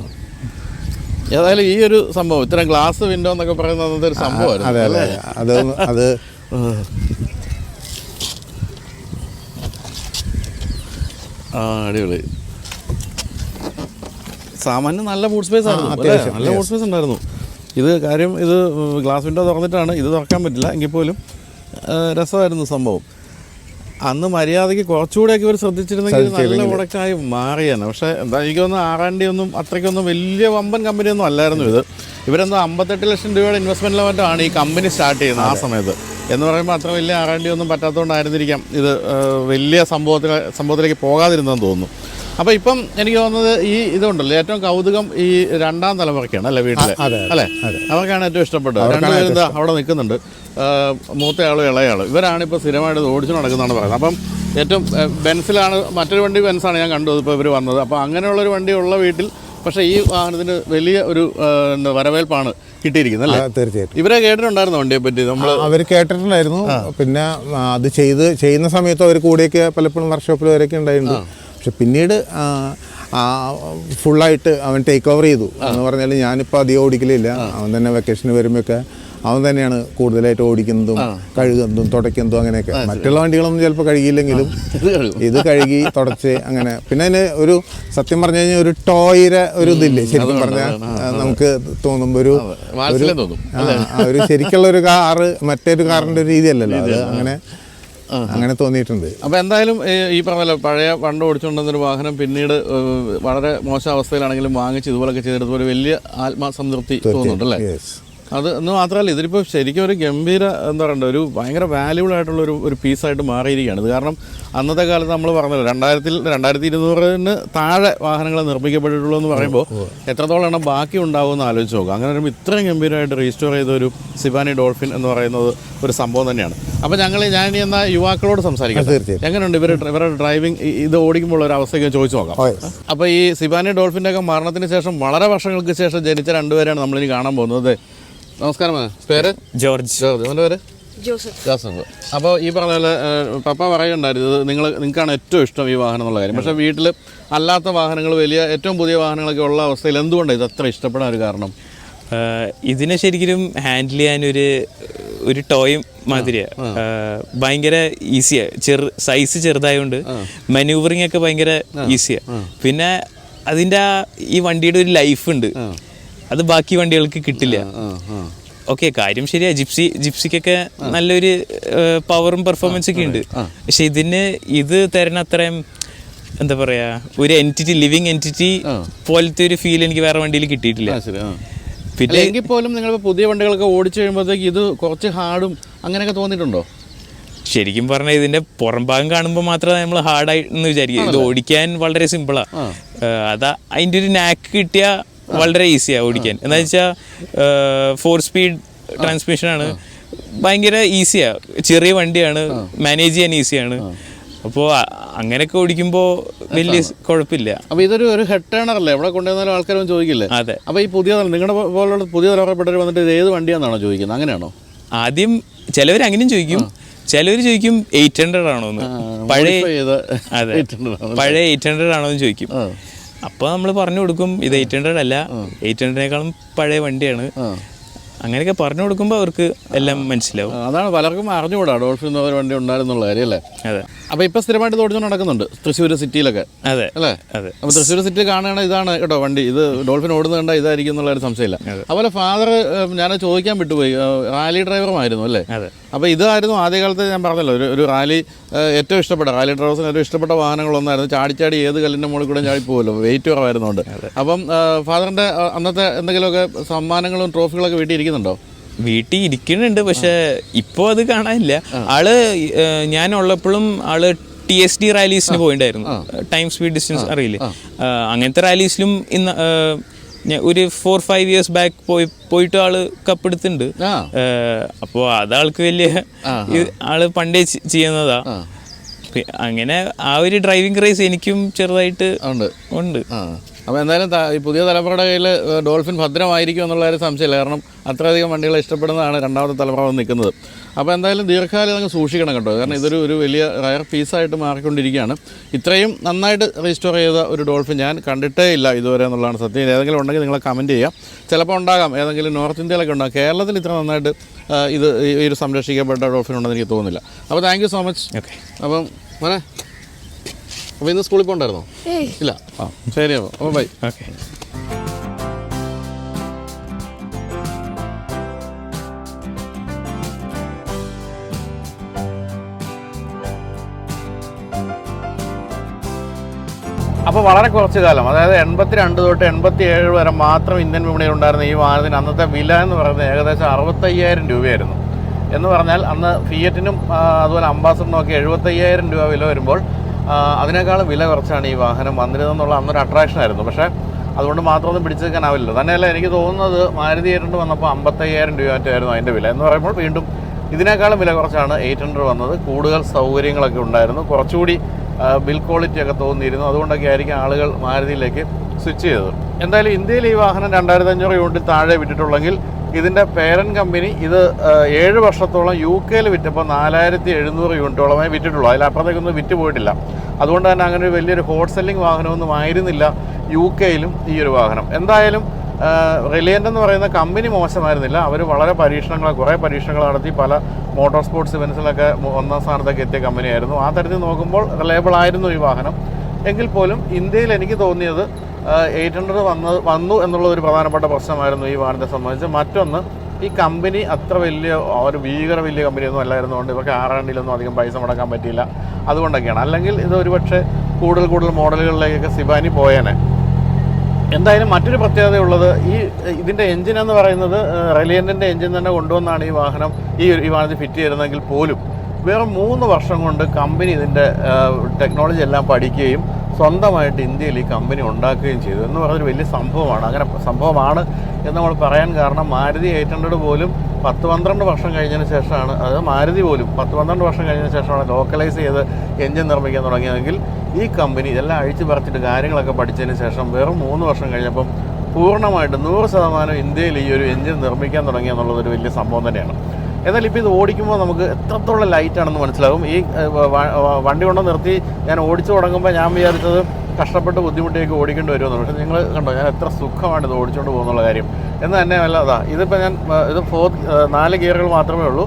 ഏതായാലും ഈ ഒരു സംഭവം ഇത്തരം ഗ്ലാസ് വിൻഡോ എന്നൊക്കെ പറയുന്നത് ഒരു സംഭവമായിരുന്നു. അത് അടിപൊളി. സാമാന്യം നല്ല ബൂട്ട് സ്പേസ് ആയിരുന്നു, നല്ല ബൂട്ട് സ്പേസ് ഉണ്ടായിരുന്നു. ഇത് കാര്യം ഇത് ഗ്ലാസ് വിൻഡോ തുറന്നിട്ടാണ്, ഇത് തുറക്കാൻ പറ്റില്ല. എങ്കിൽ പോലും രസമായിരുന്നു സംഭവം. അന്ന് മര്യാദയ്ക്ക് കുറച്ചുകൂടെയൊക്കെ ഇവർ ശ്രദ്ധിച്ചിരുന്നെങ്കിൽ നല്ല പ്രൊഡക്റ്റായി മാറിയാണ്. പക്ഷേ എന്താ എനിക്ക് തോന്നുന്നു R&D ഒന്നും അത്രയ്ക്കൊന്നും വലിയ വമ്പൻ കമ്പനിയൊന്നും അല്ലായിരുന്നു ഇത്. ഇവരെന്തോ 58 ലക്ഷം രൂപയുടെ ഇൻവെസ്റ്റ്മെൻറ്റിൽ മറ്റാണ് ഈ കമ്പനി സ്റ്റാർട്ട് ചെയ്യുന്നത് ആ സമയത്ത്. എന്ന് പറയുമ്പോൾ അത്ര വലിയ R&D ഒന്നും പറ്റാത്തതുകൊണ്ടായിരുന്നിരിക്കാം ഇത് വലിയ സംഭവത്തിലേക്ക് പോകാതിരുന്നതെന്ന് തോന്നുന്നു. അപ്പോൾ ഇപ്പം എനിക്ക് തോന്നുന്നത് ഈ ഇതുണ്ടല്ലോ, ഏറ്റവും കൗതുകം ഈ 2ാം തലമുറയ്ക്കാണ് അല്ലേ വീട്ടിലെ, അല്ലേ? അവർക്കാണ് ഏറ്റവും ഇഷ്ടപ്പെട്ടത്. രണ്ടുപേരും എന്താ അവിടെ നിൽക്കുന്നുണ്ട്, മൂത്തയാളും ഇളയാളും. ഇവരാണിപ്പോൾ സ്ഥിരമായിട്ട് ഓടിച്ചു നടക്കുന്നതാണ് പറയുന്നത്. അപ്പം ഏറ്റവും ബെൻസിലാണ്, മറ്റൊരു വണ്ടി ബെൻസാണ് ഞാൻ കണ്ടത് ഇപ്പോൾ ഇവർ വന്നത്. അപ്പോൾ അങ്ങനെയുള്ളൊരു വണ്ടി ഉള്ള വീട്ടിൽ പക്ഷേ ഈ വാഹനത്തിന് വലിയ ഒരു എന്താ വരവേൽപ്പാണ് കിട്ടിയിരിക്കുന്നത് അല്ലേ? തീർച്ചയായിട്ടും. ഇവരെ കേട്ടിട്ടുണ്ടായിരുന്നു വണ്ടിയെ പറ്റി? അവർ കേട്ടിട്ടുണ്ടായിരുന്നു. പിന്നെ അത് ചെയ്യുന്ന സമയത്ത് അവർ കൂടെയൊക്കെ പലപ്പോഴും വർക്ക്ഷോപ്പിൽ വരെയൊക്കെ ഉണ്ടായിട്ടുണ്ട്. പക്ഷെ പിന്നീട് ഫുള്ളായിട്ട് അവൻ ടേക്ക് ഓവർ ചെയ്തു എന്ന് പറഞ്ഞാൽ ഞാനിപ്പോൾ അധികം ഓടിക്കലില്ല. അവൻ തന്നെ വെക്കേഷന് വരുമ്പോഴൊക്കെ അവൻ തന്നെയാണ് കൂടുതലായിട്ട് ഓടിക്കുന്നതും കഴുകുന്നതും തുടയ്ക്കുന്നതും അങ്ങനെയൊക്കെ. മറ്റുള്ള വണ്ടികളൊന്നും ചിലപ്പോൾ കഴുകിയില്ലെങ്കിലും ഇത് കഴുകി തുടച്ച് അങ്ങനെ. പിന്നെ അതിന് ഒരു സത്യം പറഞ്ഞു കഴിഞ്ഞാൽ ഒരു ടോയുടെ ഒരു ഇതില്ലേ ശരിക്കും പറഞ്ഞാൽ നമുക്ക് തോന്നുമ്പോൾ ഒരു ശരിക്കുള്ള ഒരു കാറ് മറ്റൊരു കാറിൻ്റെ ഒരു രീതിയല്ലല്ലോ അത്. അങ്ങനെ അങ്ങനെ തോന്നിയിട്ടുണ്ട്. അപ്പോൾ എന്തായാലും ഈ പറഞ്ഞ പഴയ പണ്ട് ഓടിച്ചുകൊണ്ടിരുന്നൊരു വാഹനം പിന്നീട് വളരെ മോശം അവസ്ഥയിലാണെങ്കിലും വാങ്ങിച്ച് ഇതുപോലൊക്കെ ചെയ്തെടുത്ത് ഒരു വലിയ ആത്മസംതൃപ്തി തോന്നുന്നുണ്ടല്ലേ? അത് എന്ന് മാത്രമല്ല ഇതിലിപ്പോൾ ശരിക്കും ഒരു ഗംഭീര എന്താ പറയണ്ട ഒരു ഭയങ്കര വാല്യൂബിൾ ആയിട്ടുള്ള ഒരു പീസായിട്ട് മാറിയിരിക്കുകയാണ്. ഇത് കാരണം അന്നത്തെ കാലത്ത് നമ്മൾ പറഞ്ഞല്ലോ 2200 താഴെ വാഹനങ്ങൾ നിർമ്മിക്കപ്പെട്ടിട്ടുള്ളൂ എന്ന് പറയുമ്പോൾ എത്രത്തോളം എണ്ണം ബാക്കി ഉണ്ടാവുമെന്ന് ആലോചിച്ച് നോക്കുക. അങ്ങനെ വരുമ്പോൾ ഇത്രയും ഗംഭീരമായിട്ട് റീസ്റ്റോർ ചെയ്ത ഒരു സിബാനി ഡോൾഫിൻ എന്ന് പറയുന്നത് ഒരു സംഭവം തന്നെയാണ്. അപ്പോൾ ഞാൻ ഇനി എന്നാൽ യുവാക്കളോട് സംസാരിക്കാം. എങ്ങനെയുണ്ട് ഇവരുടെ ഡ്രൈവിംഗ് ഇത് ഓടിക്കുമ്പോൾ ഒരു അവസ്ഥയൊക്കെ ചോദിച്ചു നോക്കാം. അപ്പോൾ ഈ സിബാനി ഡോൾഫിൻ്റെ ഒക്കെ മരണത്തിന് ശേഷം വളരെ വർഷങ്ങൾക്ക് ശേഷം ജനിച്ച രണ്ടുപേരാണ് നമ്മളിനി കാണാൻ പോകുന്നത്. നമസ്കാരം. പേര് ജോർജ്. അവൻ്റെ പേര് ജോസഫ്. അപ്പോൾ ഈ പറഞ്ഞ പോലെ പപ്പ പറയുണ്ടായിരുന്നു നിങ്ങൾക്കാണ് ഏറ്റവും ഇഷ്ടം ഈ വാഹനം എന്നുള്ള കാര്യം. പക്ഷേ വീട്ടിൽ അല്ലാത്ത വാഹനങ്ങൾ ഏറ്റവും പുതിയ വാഹനങ്ങളൊക്കെ ഉള്ള അവസ്ഥയിൽ എന്തുകൊണ്ടാണ് ഇത് അത്ര ഇഷ്ടപ്പെടാൻ ഒരു കാരണം? ഇതിനെ ശരിക്കും ഹാൻഡിൽ ചെയ്യാൻ ഒരു ടോയ് മാതിരിയാണ്. ഭയങ്കര ഈസിയാണ്. സൈസ് ചെറുതായതുകൊണ്ട് മാനൂവറിങ് ഒക്കെ ഭയങ്കര ഈസിയാണ്. പിന്നെ അതിൻ്റെ ഈ വണ്ടിയുടെ ഒരു ലൈഫ് ഉണ്ട്, അത് ബാക്കി വണ്ടികൾക്ക് കിട്ടില്ല. ഓക്കെ, കാര്യം ശരിയാ, ജിപ്സിക്കൊക്കെ നല്ലൊരു പവറും പെർഫോമൻസ് ഒക്കെ ഉണ്ട്. പക്ഷെ ഇത് തരുന്ന അത്രയും എന്താ പറയാ ഒരു ലിവിങ് എൻറ്റിറ്റി പോലത്തെ ഒരു ഫീൽ എനിക്ക് വേറെ വണ്ടിയിൽ കിട്ടിയിട്ടില്ല. പിന്നെ എങ്കിൽ പോലും നിങ്ങൾ പുതിയ വണ്ടികളൊക്കെ ഓടിച്ചു കഴിയുമ്പോഴത്തേക്ക് ഇത് കുറച്ച് ഹാർഡും അങ്ങനെയൊക്കെ തോന്നിയിട്ടുണ്ടോ? ശരിക്കും പറഞ്ഞാൽ ഇതിന്റെ പുറം ഭാഗം കാണുമ്പോൾ മാത്രമേ നമ്മൾ ഹാർഡായിട്ടെന്ന് വിചാരിക്കും. ഇത് ഓടിക്കാൻ വളരെ സിമ്പിളാ. അതാ അതിൻ്റെ ഒരു നാക്ക് കിട്ടിയ വളരെ ഈസിയാണ് ഓടിക്കാൻ. എന്താ വെച്ചാൽ 4 സ്പീഡ് ട്രാൻസ്മിഷനാണ്, ഭയങ്കര ഈസിയാണ്. ചെറിയ വണ്ടിയാണ്, മാനേജ് ചെയ്യാൻ ഈസിയാണ്. അപ്പോൾ അങ്ങനെയൊക്കെ ഓടിക്കുമ്പോൾ വലിയ കുഴപ്പമില്ല. അപ്പോൾ ഇതൊരു ഹെഡ് ടേണർ അല്ലേ? എവിടെ കൊണ്ടുവന്നാലും ആൾക്കാരൊന്നും ചോദിക്കില്ലേ? അതെ. അപ്പോൾ ഈ നിങ്ങളുടെ പോലുള്ള പുതിയ തലമുറപ്പെട്ടവർ വന്നിട്ട് ഇത് ഏത് വണ്ടിയാണെന്നാണോ ചോദിക്കുന്നത്? അങ്ങനെയാണോ? ആദ്യം ചിലവർ അങ്ങനെയും ചോദിക്കും. ചിലവർ ചോദിക്കും 800 ആണോ എന്ന്, പഴയ 800 ആണോ എന്ന് ചോദിക്കും. അപ്പോൾ നമ്മൾ പറഞ്ഞു കൊടുക്കും ഇത് 800 അല്ല, 800-നേക്കാളും പഴയ വണ്ടിയാണ്. അങ്ങനെയൊക്കെ പറഞ്ഞു കൊടുക്കുമ്പോൾ അവർക്ക് എല്ലാം മനസ്സിലാവും. അതാണ് പലർക്കും അറിഞ്ഞുകൂടാ ഡോൾഫിൻ എന്ന വണ്ടി ഉണ്ടായിരുന്നുള്ള കാര്യം അല്ലേ? അതെ. അപ്പോൾ ഇപ്പോൾ സ്ഥിരമായിട്ട് ഓടിച്ചുകൊണ്ട് നടക്കുന്നുണ്ട് തൃശ്ശൂർ സിറ്റിയിലൊക്കെ. അതെ അല്ലേ? അതെ. അപ്പോൾ തൃശ്ശൂർ സിറ്റി കാണുകയാണെങ്കിൽ ഇതാണ് കേട്ടോ വണ്ടി, ഇത് ഡോൾഫിൻ ഓടുന്നത് കണ്ടാൽ ഇതായിരിക്കും എന്നുള്ളൊരു സംശയമില്ല. അതുപോലെ ഫാദർ ഞാൻ ചോദിക്കാൻ വിട്ടുപോയി, റാലി ഡ്രൈവറുമായിരുന്നു അല്ലേ? അതെ. അപ്പോൾ ഇതായിരുന്നു ആദ്യകാലത്ത് ഞാൻ പറഞ്ഞല്ലോ ഒരു റാലി ഏറ്റവും ഇഷ്ടപ്പെട്ട റാലി ഡ്രൈവേഴ്സിന് ഏറ്റവും ഇഷ്ടപ്പെട്ട വാഹനങ്ങളൊന്നായിരുന്നു. ചാടി ഏത് കല്ലിൻ്റെ മുകളിൽ കൂടെ ചാടി പോകുമല്ലോ, വെയിറ്റ് കുറവായിരുന്നുണ്ട്. അപ്പം ഫാദറിൻ്റെ അന്നത്തെ എന്തെങ്കിലുമൊക്കെ സമ്മാനങ്ങളും ട്രോഫികളൊക്കെ വീട്ടിൽ ഇരിക്കുന്നുണ്ടോ? വീട്ടിൽ ഇരിക്കുന്നുണ്ട്, പക്ഷെ ഇപ്പോൾ അത് കാണാനില്ല. ആള് ഞാനുള്ളപ്പോഴും ആള് TSD റാലീസിന് പോയിട്ടുണ്ടായിരുന്നു. ടൈം സ്പീഡ് ഡിസ്റ്റൻസ് അറിയില്ലേ, അങ്ങനത്തെ റാലീസിലും ഇന്ന് ഒരു 4-5 ഇയേഴ്സ് ബാക്ക് പോയിട്ട് ആള് കപ്പെടുത്തിട്ടുണ്ട്. അപ്പോൾ അതാൾക്ക് വലിയ ആള് പണ്ടേ ചെയ്യുന്നതാ. അങ്ങനെ ആ ഒരു ഡ്രൈവിംഗ് ക്രേസ് എനിക്കും ചെറുതായിട്ട് ഉണ്ട്. അപ്പോൾ എന്തായാലും ഈ പുതിയ തലമുറയുടെ കയ്യിൽ ഡോൾഫിൻ ഭദ്രമായിരിക്കും എന്നുള്ള ഒരു സംശയമില്ല. കാരണം അത്രയധികം വണ്ടികളെ ഇഷ്ടപ്പെടുന്നതാണ് രണ്ടാമത്തെ തലമുറ വന്ന് നിൽക്കുന്നത്. അപ്പോൾ എന്തായാലും ദീർഘകാലം അങ്ങ് സൂക്ഷിക്കണം കേട്ടോ, കാരണം ഇതൊരു വലിയ റയർ പീസായിട്ട് മാറിക്കൊണ്ടിരിക്കുകയാണ്. ഇത്രയും നന്നായിട്ട് റീസ്റ്റോർ ചെയ്ത ഒരു ഡോൾഫിൻ ഞാൻ കണ്ടിട്ടേ ഇല്ല ഇതുവരെ എന്നുള്ളതാണ് സത്യം. ഏതെങ്കിലും ഉണ്ടെങ്കിൽ നിങ്ങൾ കമൻറ്റ് ചെയ്യാം. ചിലപ്പോൾ ഉണ്ടാകാം, ഏതെങ്കിലും നോർത്ത് ഇന്ത്യയിലൊക്കെ ഉണ്ടാകും. കേരളത്തിൽ ഇത്ര നന്നായിട്ട് ഈ ഒരു സംരക്ഷിക്കപ്പെട്ട ഡോൾഫിൻ ഉണ്ടെന്ന് എനിക്ക് തോന്നുന്നില്ല. അപ്പോൾ thank you so much. Okay. അപ്പം മോനെ, അപ്പോൾ ഇന്ന് സ്കൂളിൽ പോകണ്ടായിരുന്നോ? ഇല്ല. ശരി, അപ്പോൾ ബൈ. ഓക്കെ. അപ്പോൾ വളരെ കുറച്ച് കാലം, അതായത് 82 തൊട്ട് 87 വരെ മാത്രം ഇന്ത്യൻ വിപണിയിൽ ഉണ്ടായിരുന്ന ഈ വാഹനത്തിന് അന്നത്തെ വില എന്ന് പറയുന്നത് ഏകദേശം 65,000 രൂപയായിരുന്നു. എന്ന് പറഞ്ഞാൽ അന്ന് ഫിയറ്റിനും അതുപോലെ അംബാസഡറിനും ഒക്കെ 75,000 രൂപ വില വരുമ്പോൾ അതിനേക്കാളും വില കുറച്ചാണ് ഈ വാഹനം വന്നിരുന്നതെന്നുള്ള അന്നൊരു അട്രാക്ഷനായിരുന്നു. പക്ഷേ അതുകൊണ്ട് മാത്രമൊന്നും പിടിച്ചു നിൽക്കാനാവില്ലല്ലോ. തന്നെയല്ല, എനിക്ക് തോന്നുന്നത് മാരുതി 800 വന്നപ്പോൾ 55,000 രൂപ ആയിരുന്നു അതിൻ്റെ വില. എന്ന് പറയുമ്പോൾ വീണ്ടും ഇതിനേക്കാളും വില കുറച്ചാണ് 800 വന്നത്. കൂടുതൽ സൗകര്യങ്ങളൊക്കെ ഉണ്ടായിരുന്നു, കുറച്ചുകൂടി ബിൽ ക്വാളിറ്റി ഒക്കെ തോന്നിയിരുന്നു. അതുകൊണ്ടൊക്കെ ആയിരിക്കും ആളുകൾ മാരുതിയിലേക്ക് സ്വിച്ച് ചെയ്തത്. എന്തായാലും ഇന്ത്യയിൽ ഈ വാഹനം 2500 യൂണിറ്റ് താഴെ വിറ്റിട്ടുള്ളെങ്കിൽ ഇതിൻ്റെ പേരൻറ്റ് കമ്പനി ഇത് 7 വർഷത്തോളം UK വിറ്റപ്പോൾ 4700 യൂണിറ്റോളമേ വിറ്റിട്ടുള്ളൂ. അതിലപ്പുറത്തേക്കൊന്നും വിറ്റ് പോയിട്ടില്ല. അതുകൊണ്ട് തന്നെ അങ്ങനെ ഒരു വലിയൊരു ഹോട്ട് സെല്ലിംഗ് വാഹനമൊന്നും ആയിരുന്നില്ല UK ഈ ഒരു വാഹനം. എന്തായാലും റിലയൻ്റ് എന്ന് പറയുന്ന കമ്പനി മോശമായിരുന്നില്ല. അവർ വളരെ കുറേ പരീക്ഷണങ്ങൾ നടത്തി പല മോട്ടോർ സ്പോർട്സ് ഇവൻസിലൊക്കെ 1ാം സ്ഥാനത്തൊക്കെ എത്തിയ കമ്പനിയായിരുന്നു. ആ തരത്തിൽ നോക്കുമ്പോൾ റിലയബിൾ ആയിരുന്നു ഈ വാഹനം. എങ്കിൽ പോലും ഇന്ത്യയിൽ എനിക്ക് തോന്നിയത് 800 വന്നു എന്നുള്ള ഒരു പ്രധാനപ്പെട്ട പ്രശ്നമായിരുന്നു ഈ വാഹനത്തെ സംബന്ധിച്ച്. മറ്റൊന്ന്, ഈ കമ്പനി അത്ര വലിയ ഒരു വലിയ കമ്പനിയൊന്നും അല്ലായിരുന്നുകൊണ്ട് ഇവർക്ക് R&Dയിലൊന്നും അധികം പൈസ മുടക്കാൻ പറ്റിയില്ല. അതുകൊണ്ടൊക്കെയാണ്. അല്ലെങ്കിൽ ഇത് ഒരുപക്ഷെ കൂടുതൽ മോഡലുകളിലേക്കൊക്കെ സിബാനി പോയേനെ. എന്തായാലും മറ്റൊരു പ്രത്യേകതയുള്ളത് ഇതിൻ്റെ എൻജിൻ എന്ന് പറയുന്നത് റിലയൻറ്റിൻ്റെ എൻജിൻ തന്നെ കൊണ്ടുവന്നാണ് ഈ വാഹനത്തിൽ ഫിറ്റ് ചെയ്തിരുന്നെങ്കിൽ പോലും വെറും 3 വർഷം കൊണ്ട് കമ്പനി ഇതിൻ്റെ ടെക്നോളജി എല്ലാം പഠിക്കുകയും സ്വന്തമായിട്ട് ഇന്ത്യയിൽ ഈ കമ്പനി ഉണ്ടാക്കുകയും ചെയ്തു എന്ന് പറഞ്ഞൊരു വലിയ സംഭവമാണ്. അങ്ങനെ സംഭവമാണ് എന്ന് നമ്മൾ പറയാൻ കാരണം മാരുതി 800 പോലും 10-12 വർഷം കഴിഞ്ഞതിന് ശേഷമാണ്, അതായത് മാരുതി പോലും 10-12 വർഷം കഴിഞ്ഞതിന് ശേഷമാണ് ലോക്കലൈസ് ചെയ്ത് എൻജിൻ നിർമ്മിക്കാൻ തുടങ്ങിയതെങ്കിൽ ഈ കമ്പനി ഇതെല്ലാം അഴിച്ചു പറിച്ചിട്ട് കാര്യങ്ങളൊക്കെ പഠിച്ചതിന് ശേഷം വെറും 3 വർഷം കഴിഞ്ഞപ്പം പൂർണ്ണമായിട്ട് 100% ഇന്ത്യയിൽ ഈ ഒരു എൻജിൻ നിർമ്മിക്കാൻ തുടങ്ങി എന്നുള്ളതൊരു വലിയ സംഭവം തന്നെയാണ്. എന്നാൽ ഇപ്പോൾ ഇത് ഓടിക്കുമ്പോൾ നമുക്ക് എത്രത്തോളം ലൈറ്റാണെന്ന് മനസ്സിലാകും. ഈ വണ്ടി കൊണ്ട് നിർത്തി ഞാൻ ഓടിച്ചു തുടങ്ങുമ്പോൾ ഞാൻ വിചാരിച്ചത് കഷ്ടപ്പെട്ട് ബുദ്ധിമുട്ടിയൊക്കെ ഓടിക്കേണ്ടി വരുമെന്ന്. പക്ഷേ നിങ്ങൾ കണ്ടോ ഞാൻ എത്ര സുഖമായിട്ട് ഇത് ഓടിച്ചുകൊണ്ട് പോകുന്നുള്ള കാര്യം എന്ന് തന്നെ അല്ല. ഇതിപ്പോൾ ഞാൻ 4 ഗിയറുകൾ മാത്രമേ ഉള്ളൂ,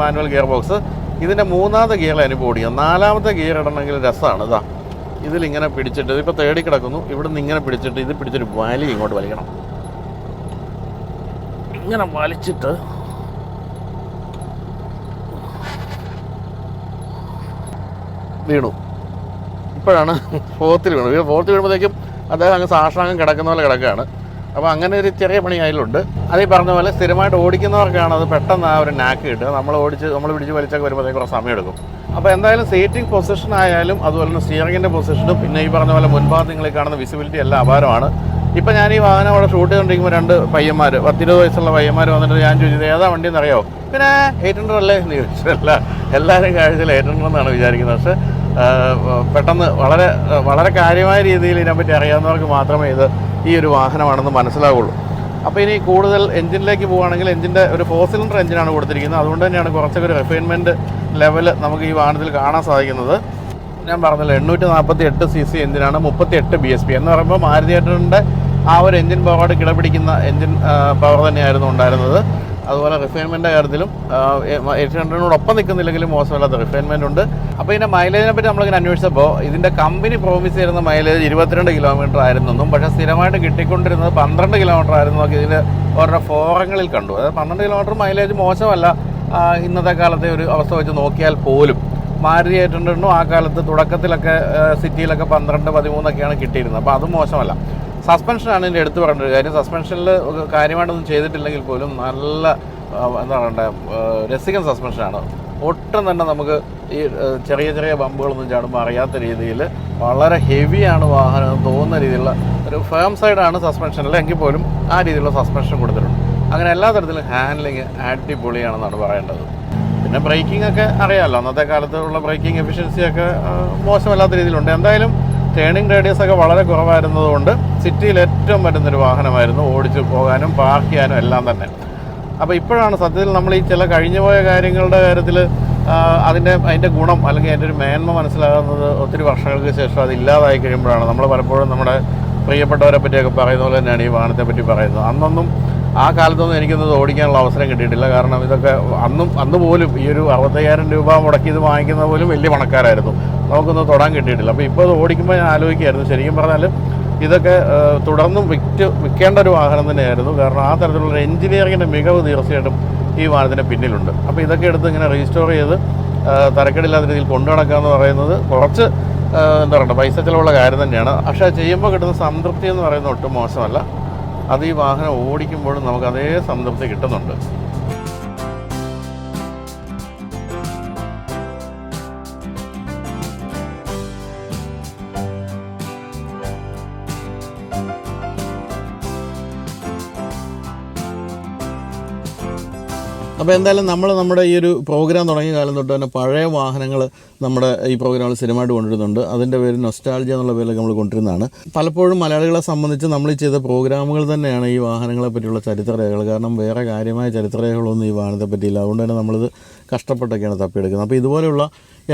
മാനുവൽ ഗിയർ ബോക്സ്. ഇതിൻ്റെ 3ാമത്തെ ഗിയറിൽ എനിക്ക് ഓടിക്കാം. 4ാമത്തെ ഗിയർ ഇടണമെങ്കിൽ രസമാണ്. ഇതിലിങ്ങനെ പിടിച്ചിട്ട് ഇതിപ്പോൾ തേടി കിടക്കുന്നു, ഇവിടെ നിന്ന് ഇങ്ങനെ പിടിച്ചിട്ട് ഇത് പിടിച്ചൊരു വലി ഇങ്ങോട്ട് വലിക്കണം. ഇങ്ങനെ വലിച്ചിട്ട് വീണു. ഇപ്പോഴാണ് ഫോർത്തിൽ വീഴുമ്പോഴത്തേക്കും അദ്ദേഹം അങ്ങ് സാഷ്ടാംഗം കിടക്കുന്ന പോലെ കിടക്കുകയാണ്. അപ്പോൾ അങ്ങനെ ഒരു ചെറിയ പണി അതിലുണ്ട്. അതീ പറഞ്ഞ പോലെ സ്ഥിരമായിട്ട് ഓടിക്കുന്നവർക്കാണ് അത് പെട്ടെന്ന് ആ ഒരു നാക്ക് കിട്ടുക. നമ്മൾ പിടിച്ച് വലിച്ചൊക്കെ വരുമ്പോഴത്തേക്ക് കുറച്ച് സമയം എടുക്കും. അപ്പോൾ എന്തായാലും സീറ്റിംഗ് പൊസിഷൻ ആയാലും അതുപോലെ തന്നെ സ്റ്റിയറിങ്ങിൻ്റെ പൊസിഷനും പിന്നെ ഈ പറഞ്ഞ പോലെ മുൻഭാഗത്ത് നിങ്ങൾ കാണുന്ന വിസിബിലിറ്റി എല്ലാം അപാരമാണ്. ഇപ്പം ഞാൻ ഈ വാഹനം അവിടെ ഷൂട്ട് ചെയ്തുകൊണ്ടിരിക്കുമ്പോൾ 2 പയ്യന്മാർ 10-20 വയസ്സുള്ള പയ്യന്മാർ വന്നിട്ട് ഞാൻ ചോദിച്ചത് ഏതാ വണ്ടി എന്നറിയാമോ? പിന്നെ 800 അല്ലേ എന്ന് ചോദിച്ചതല്ല, എല്ലാവരും കാഴ്ചയിൽ 800 എന്നാണ് വിചാരിക്കുന്നത്. പക്ഷേ പെട്ടെന്ന് വളരെ കാര്യമായ രീതിയിൽ ഇതിനെപ്പറ്റി അറിയാവുന്നവർക്ക് മാത്രമേ ഇത് ഈ ഒരു വാഹനമാണെന്ന് മനസ്സിലാവുള്ളൂ. അപ്പോൾ ഇനി കൂടുതൽ എഞ്ചിനിലേക്ക് പോവുകയാണെങ്കിൽ എഞ്ചിൻ്റെ ഒരു 4 സിലിണ്ടർ എഞ്ചിനാണ് കൊടുത്തിരിക്കുന്നത്. അതുകൊണ്ട് തന്നെയാണ് കുറച്ചൊക്കെ ഒരു റിഫൈൻമെൻറ്റ് ലെവൽ നമുക്ക് ഈ വാഹനത്തിൽ കാണാൻ സാധിക്കുന്നത്. ഞാൻ പറഞ്ഞല്ലോ 848 cc എഞ്ചിനാണ്, 38 bhp എന്ന് പറയുമ്പോൾ മാരുതി 800ൻ്റെ ആ ഒരു എഞ്ചിൻ പവറോട് കിടപിടിക്കുന്ന എഞ്ചിൻ പവർ തന്നെയായിരുന്നു ഉണ്ടായിരുന്നത്. അതുപോലെ റിഫൈൻമെൻറ്റിൻ്റെ കാര്യത്തിലും 800നോടൊപ്പം നിൽക്കുന്നില്ലെങ്കിലും മോശമല്ലാത്ത റിഫൈൻമെൻറ്റ് ഉണ്ട്. അപ്പോൾ ഇതിൻ്റെ മൈലേജിനെ പറ്റി നമ്മളിങ്ങനെ അന്വേഷിച്ചപ്പോൾ ഇതിൻ്റെ കമ്പനി പ്രോമിസ് ചെയ്യുന്ന മൈലേജ് 22 കിലോമീറ്റർ ആയിരുന്നെന്നും പക്ഷേ സ്ഥിരമായിട്ട് കിട്ടിക്കൊണ്ടിരുന്നത് 12 കിലോമീറ്റർ ആയിരുന്നൊക്കെ ഇതിൽ ഓരോ ഫോറങ്ങളിൽ കണ്ടു. അതായത് 12 കിലോമീറ്റർ മൈലേജ് മോശമല്ല ഇന്നത്തെ കാലത്തെ ഒരു അവസ്ഥ വെച്ച് നോക്കിയാൽ പോലും. മാരുതി 800 ആ കാലത്ത് തുടക്കത്തിലൊക്കെ സിറ്റിയിലൊക്കെ 12-13 കിട്ടിയിരുന്നത്. അപ്പോൾ അതും മോശമല്ല. സസ്പെൻഷനാണ് ഇതിൻ്റെ എടുത്തു പറയേണ്ട ഒരു കാര്യം. സസ്പെൻഷനിൽ കാര്യമായിട്ടൊന്നും ചെയ്തിട്ടില്ലെങ്കിൽ പോലും നല്ല എന്താ പറയണ്ടേ രസികൻ സസ്പെൻഷനാണ്. ഒട്ടും തന്നെ നമുക്ക് ഈ ചെറിയ ബമ്പുകളൊന്നും ചാടുമ്പോൾ അറിയാത്ത രീതിയിൽ വളരെ ഹെവിയാണ് വാഹനം തോന്നുന്ന രീതിയിലുള്ള ഒരു ഫേം സൈഡാണ് സസ്പെൻഷനിൽ എങ്കിൽ പോലും ആ രീതിയിലുള്ള സസ്പെൻഷൻ കൊടുത്തിട്ടുണ്ട്. അങ്ങനെ എല്ലാ തരത്തിലും ഹാൻഡ്ലിങ് അടിപൊളിയാണെന്നാണ് പറയേണ്ടത്. പിന്നെ ബ്രേക്കിംഗ് ഒക്കെ അറിയാമല്ലോ, അന്നത്തെ കാലത്തുള്ള ബ്രേക്കിംഗ് എഫിഷ്യൻസിയൊക്കെ മോശമല്ലാത്ത രീതിയിലുണ്ട്. എന്തായാലും ടേണിംഗ് റേഡിയസ് ഒക്കെ വളരെ കുറവായിരുന്നതുകൊണ്ട് സിറ്റിയിൽ ഏറ്റവും പറ്റുന്നൊരു വാഹനമായിരുന്നു ഓടിച്ച് പോകാനും പാർക്ക് ചെയ്യാനും എല്ലാം തന്നെ. അപ്പോൾ ഇപ്പോഴാണ് സത്യത്തിൽ നമ്മൾ ഈ ചില കഴിഞ്ഞുപോയ കാര്യങ്ങളുടെ കാര്യത്തിൽ അതിൻ്റെ ഗുണം അല്ലെങ്കിൽ അതിൻ്റെ ഒരു മേന്മ മനസ്സിലാകുന്നത് ഒത്തിരി വർഷങ്ങൾക്ക് ശേഷം അത് ഇല്ലാതായി കഴിയുമ്പോഴാണ്. നമ്മൾ പലപ്പോഴും നമ്മുടെ പ്രിയപ്പെട്ടവരെ പറ്റിയൊക്കെ പറയുന്ന പോലെ തന്നെയാണ് ഈ വാഹനത്തെ പറ്റി പറയുന്നത്. അന്നൊന്നും ആ കാലത്തൊന്നും എനിക്കൊന്നും ഓടിക്കാനുള്ള അവസരം കിട്ടിയിട്ടില്ല. കാരണം ഇതൊക്കെ അന്ന് പോലും ഈ ഒരു 65,000 രൂപ മുടക്കി ഇത് വാങ്ങിക്കുന്നത് പോലും വലിയ പണക്കാരായിരുന്നു. നമുക്കൊന്നും തൊടാൻ കിട്ടിയിട്ടില്ല. അപ്പോൾ ഇപ്പോൾ ഇത് ഓടിക്കുമ്പോൾ ഞാൻ ആലോചിക്കുകയായിരുന്നു, ശരിക്കും പറഞ്ഞാൽ ഇതൊക്കെ തുടർന്നും വിൽക്കേണ്ട ഒരു വാഹനം തന്നെയായിരുന്നു. കാരണം ആ തരത്തിലുള്ള എഞ്ചിനീയറിങ്ങിൻ്റെ മികവ് തീർച്ചയായിട്ടും ഈ വാഹനത്തിൻ്റെ പിന്നിലുണ്ട്. അപ്പോൾ ഇതൊക്കെ എടുത്ത് ഇങ്ങനെ റീസ്റ്റോർ ചെയ്ത് തരക്കേടില്ലാത്ത രീതിയിൽ കൊണ്ടു നടക്കുക എന്ന് പറയുന്നത് കുറച്ച് എന്താ പറയുക പൈസ ചിലവുള്ള കാര്യം തന്നെയാണ്. പക്ഷേ ചെയ്യുമ്പോൾ കിട്ടുന്ന സംതൃപ്തി എന്ന് പറയുന്നത് ഒട്ടും മോശമല്ല. അത് ഈ വാഹനം ഓടിക്കുമ്പോഴും നമുക്ക് അതേ സംതൃപ്തി കിട്ടുന്നുണ്ട്. അപ്പോൾ എന്തായാലും നമ്മുടെ ഈ ഒരു പ്രോഗ്രാം തുടങ്ങിയ കാലം തൊട്ട് തന്നെ പഴയ വാഹനങ്ങൾ നമ്മുടെ ഈ പ്രോഗ്രാമിൽ സ്ഥിരമായിട്ട് കൊണ്ടുവരുന്നുണ്ട്. അതിൻ്റെ പേര് നൊസ്റ്റാൾജിയ എന്നുള്ള പേരിലൊക്കെ നമ്മൾ കൊണ്ടുവരുന്നതാണ്. പലപ്പോഴും മലയാളികളെ സംബന്ധിച്ച് നമ്മൾ ചെയ്ത പ്രോഗ്രാമുകൾ തന്നെയാണ് ഈ വാഹനങ്ങളെ പറ്റിയുള്ള ചരിത്രരേഖകൾ. കാരണം വേറെ കാര്യമായ ചരിത്രരേഖകളൊന്നും ഈ വാഹനത്തെ പറ്റിയില്ല. അതുകൊണ്ട് തന്നെ നമ്മളിത് കഷ്ടപ്പെട്ടൊക്കെയാണ് തപ്പിയെടുക്കുന്നത്. അപ്പോൾ ഇതുപോലെയുള്ള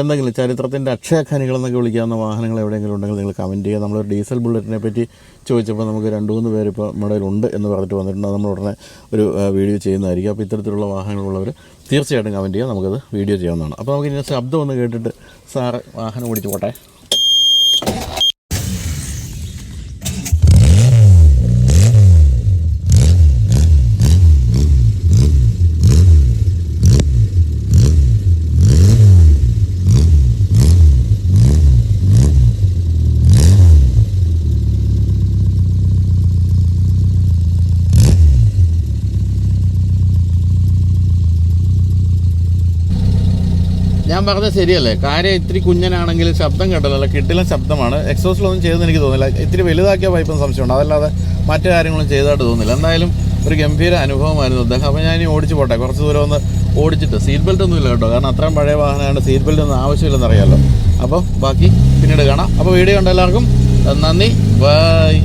എന്തെങ്കിലും ചരിത്രത്തിൻ്റെ അക്ഷയഖനികളെന്നൊക്കെ വിളിക്കാവുന്ന വാഹനങ്ങൾ എവിടെയെങ്കിലും ഉണ്ടെങ്കിൽ നിങ്ങൾ കമൻറ്റ് ചെയ്യുക. നമ്മളൊരു ഡീസൽ ബുള്ളറ്റിനെ പറ്റി ചോദിച്ചപ്പോൾ നമുക്ക് 2-3 പേര് ഇപ്പോൾ നമ്മുടെ ഉണ്ട് എന്ന് പറഞ്ഞിട്ട് വന്നിട്ടുണ്ട്. നമ്മൾ ഉടനെ ഒരു വീഡിയോ ചെയ്യുന്നതായിരിക്കും. അപ്പോൾ ഇത്തരത്തിലുള്ള വാഹനങ്ങളുള്ളവർ തീർച്ചയായിട്ടും കമൻറ്റ് ചെയ്യുക, നമുക്കത് വീഡിയോ ചെയ്യാവുന്നതാണ്. അപ്പോൾ നമുക്ക് ഇനി ശബ്ദം ഒന്ന് കേട്ടിട്ട് സാറ് വാഹനം ഓടിച്ചു പോട്ടെ. ഞാൻ പറഞ്ഞത് ശരിയല്ലേ? കാര്യം ഇത്തിരി കുഞ്ഞനാണെങ്കിൽ ശബ്ദം കേട്ടല്ലോ, കിട്ടില്ല ശബ്ദമാണ്. എക്സോസിലൊന്നും ചെയ്തെന്ന് എനിക്ക് തോന്നുന്നില്ല. ഇത്തിരി വലുതാക്കിയ പൈപ്പെന്ന് സംശയമുണ്ട്, അതല്ലാതെ മറ്റു കാര്യങ്ങളും ചെയ്തതായിട്ട് തോന്നുന്നില്ല. എന്തായാലും ഒരു ഗംഭീര അനുഭവമായിരുന്നു അദ്ദേഹം. അപ്പോൾ ഞാൻ ഇനി ഓടിച്ച് പോട്ടെ, കുറച്ച് ദൂരം ഒന്ന് ഓടിച്ചിട്ട്. സീറ്റ് ബെൽറ്റ് ഒന്നും ഇല്ല കേട്ടോ, കാരണം അത്രയും പഴയ വാഹനമാണ്, സീറ്റ് ബെൽറ്റ് ഒന്നും ആവശ്യമില്ലെന്ന് അറിയാമല്ലോ. അപ്പോൾ ബാക്കി പിന്നീട് കാണാം. അപ്പോൾ വീഡിയോ കണ്ട എല്ലാവർക്കും നന്ദി, ബൈ.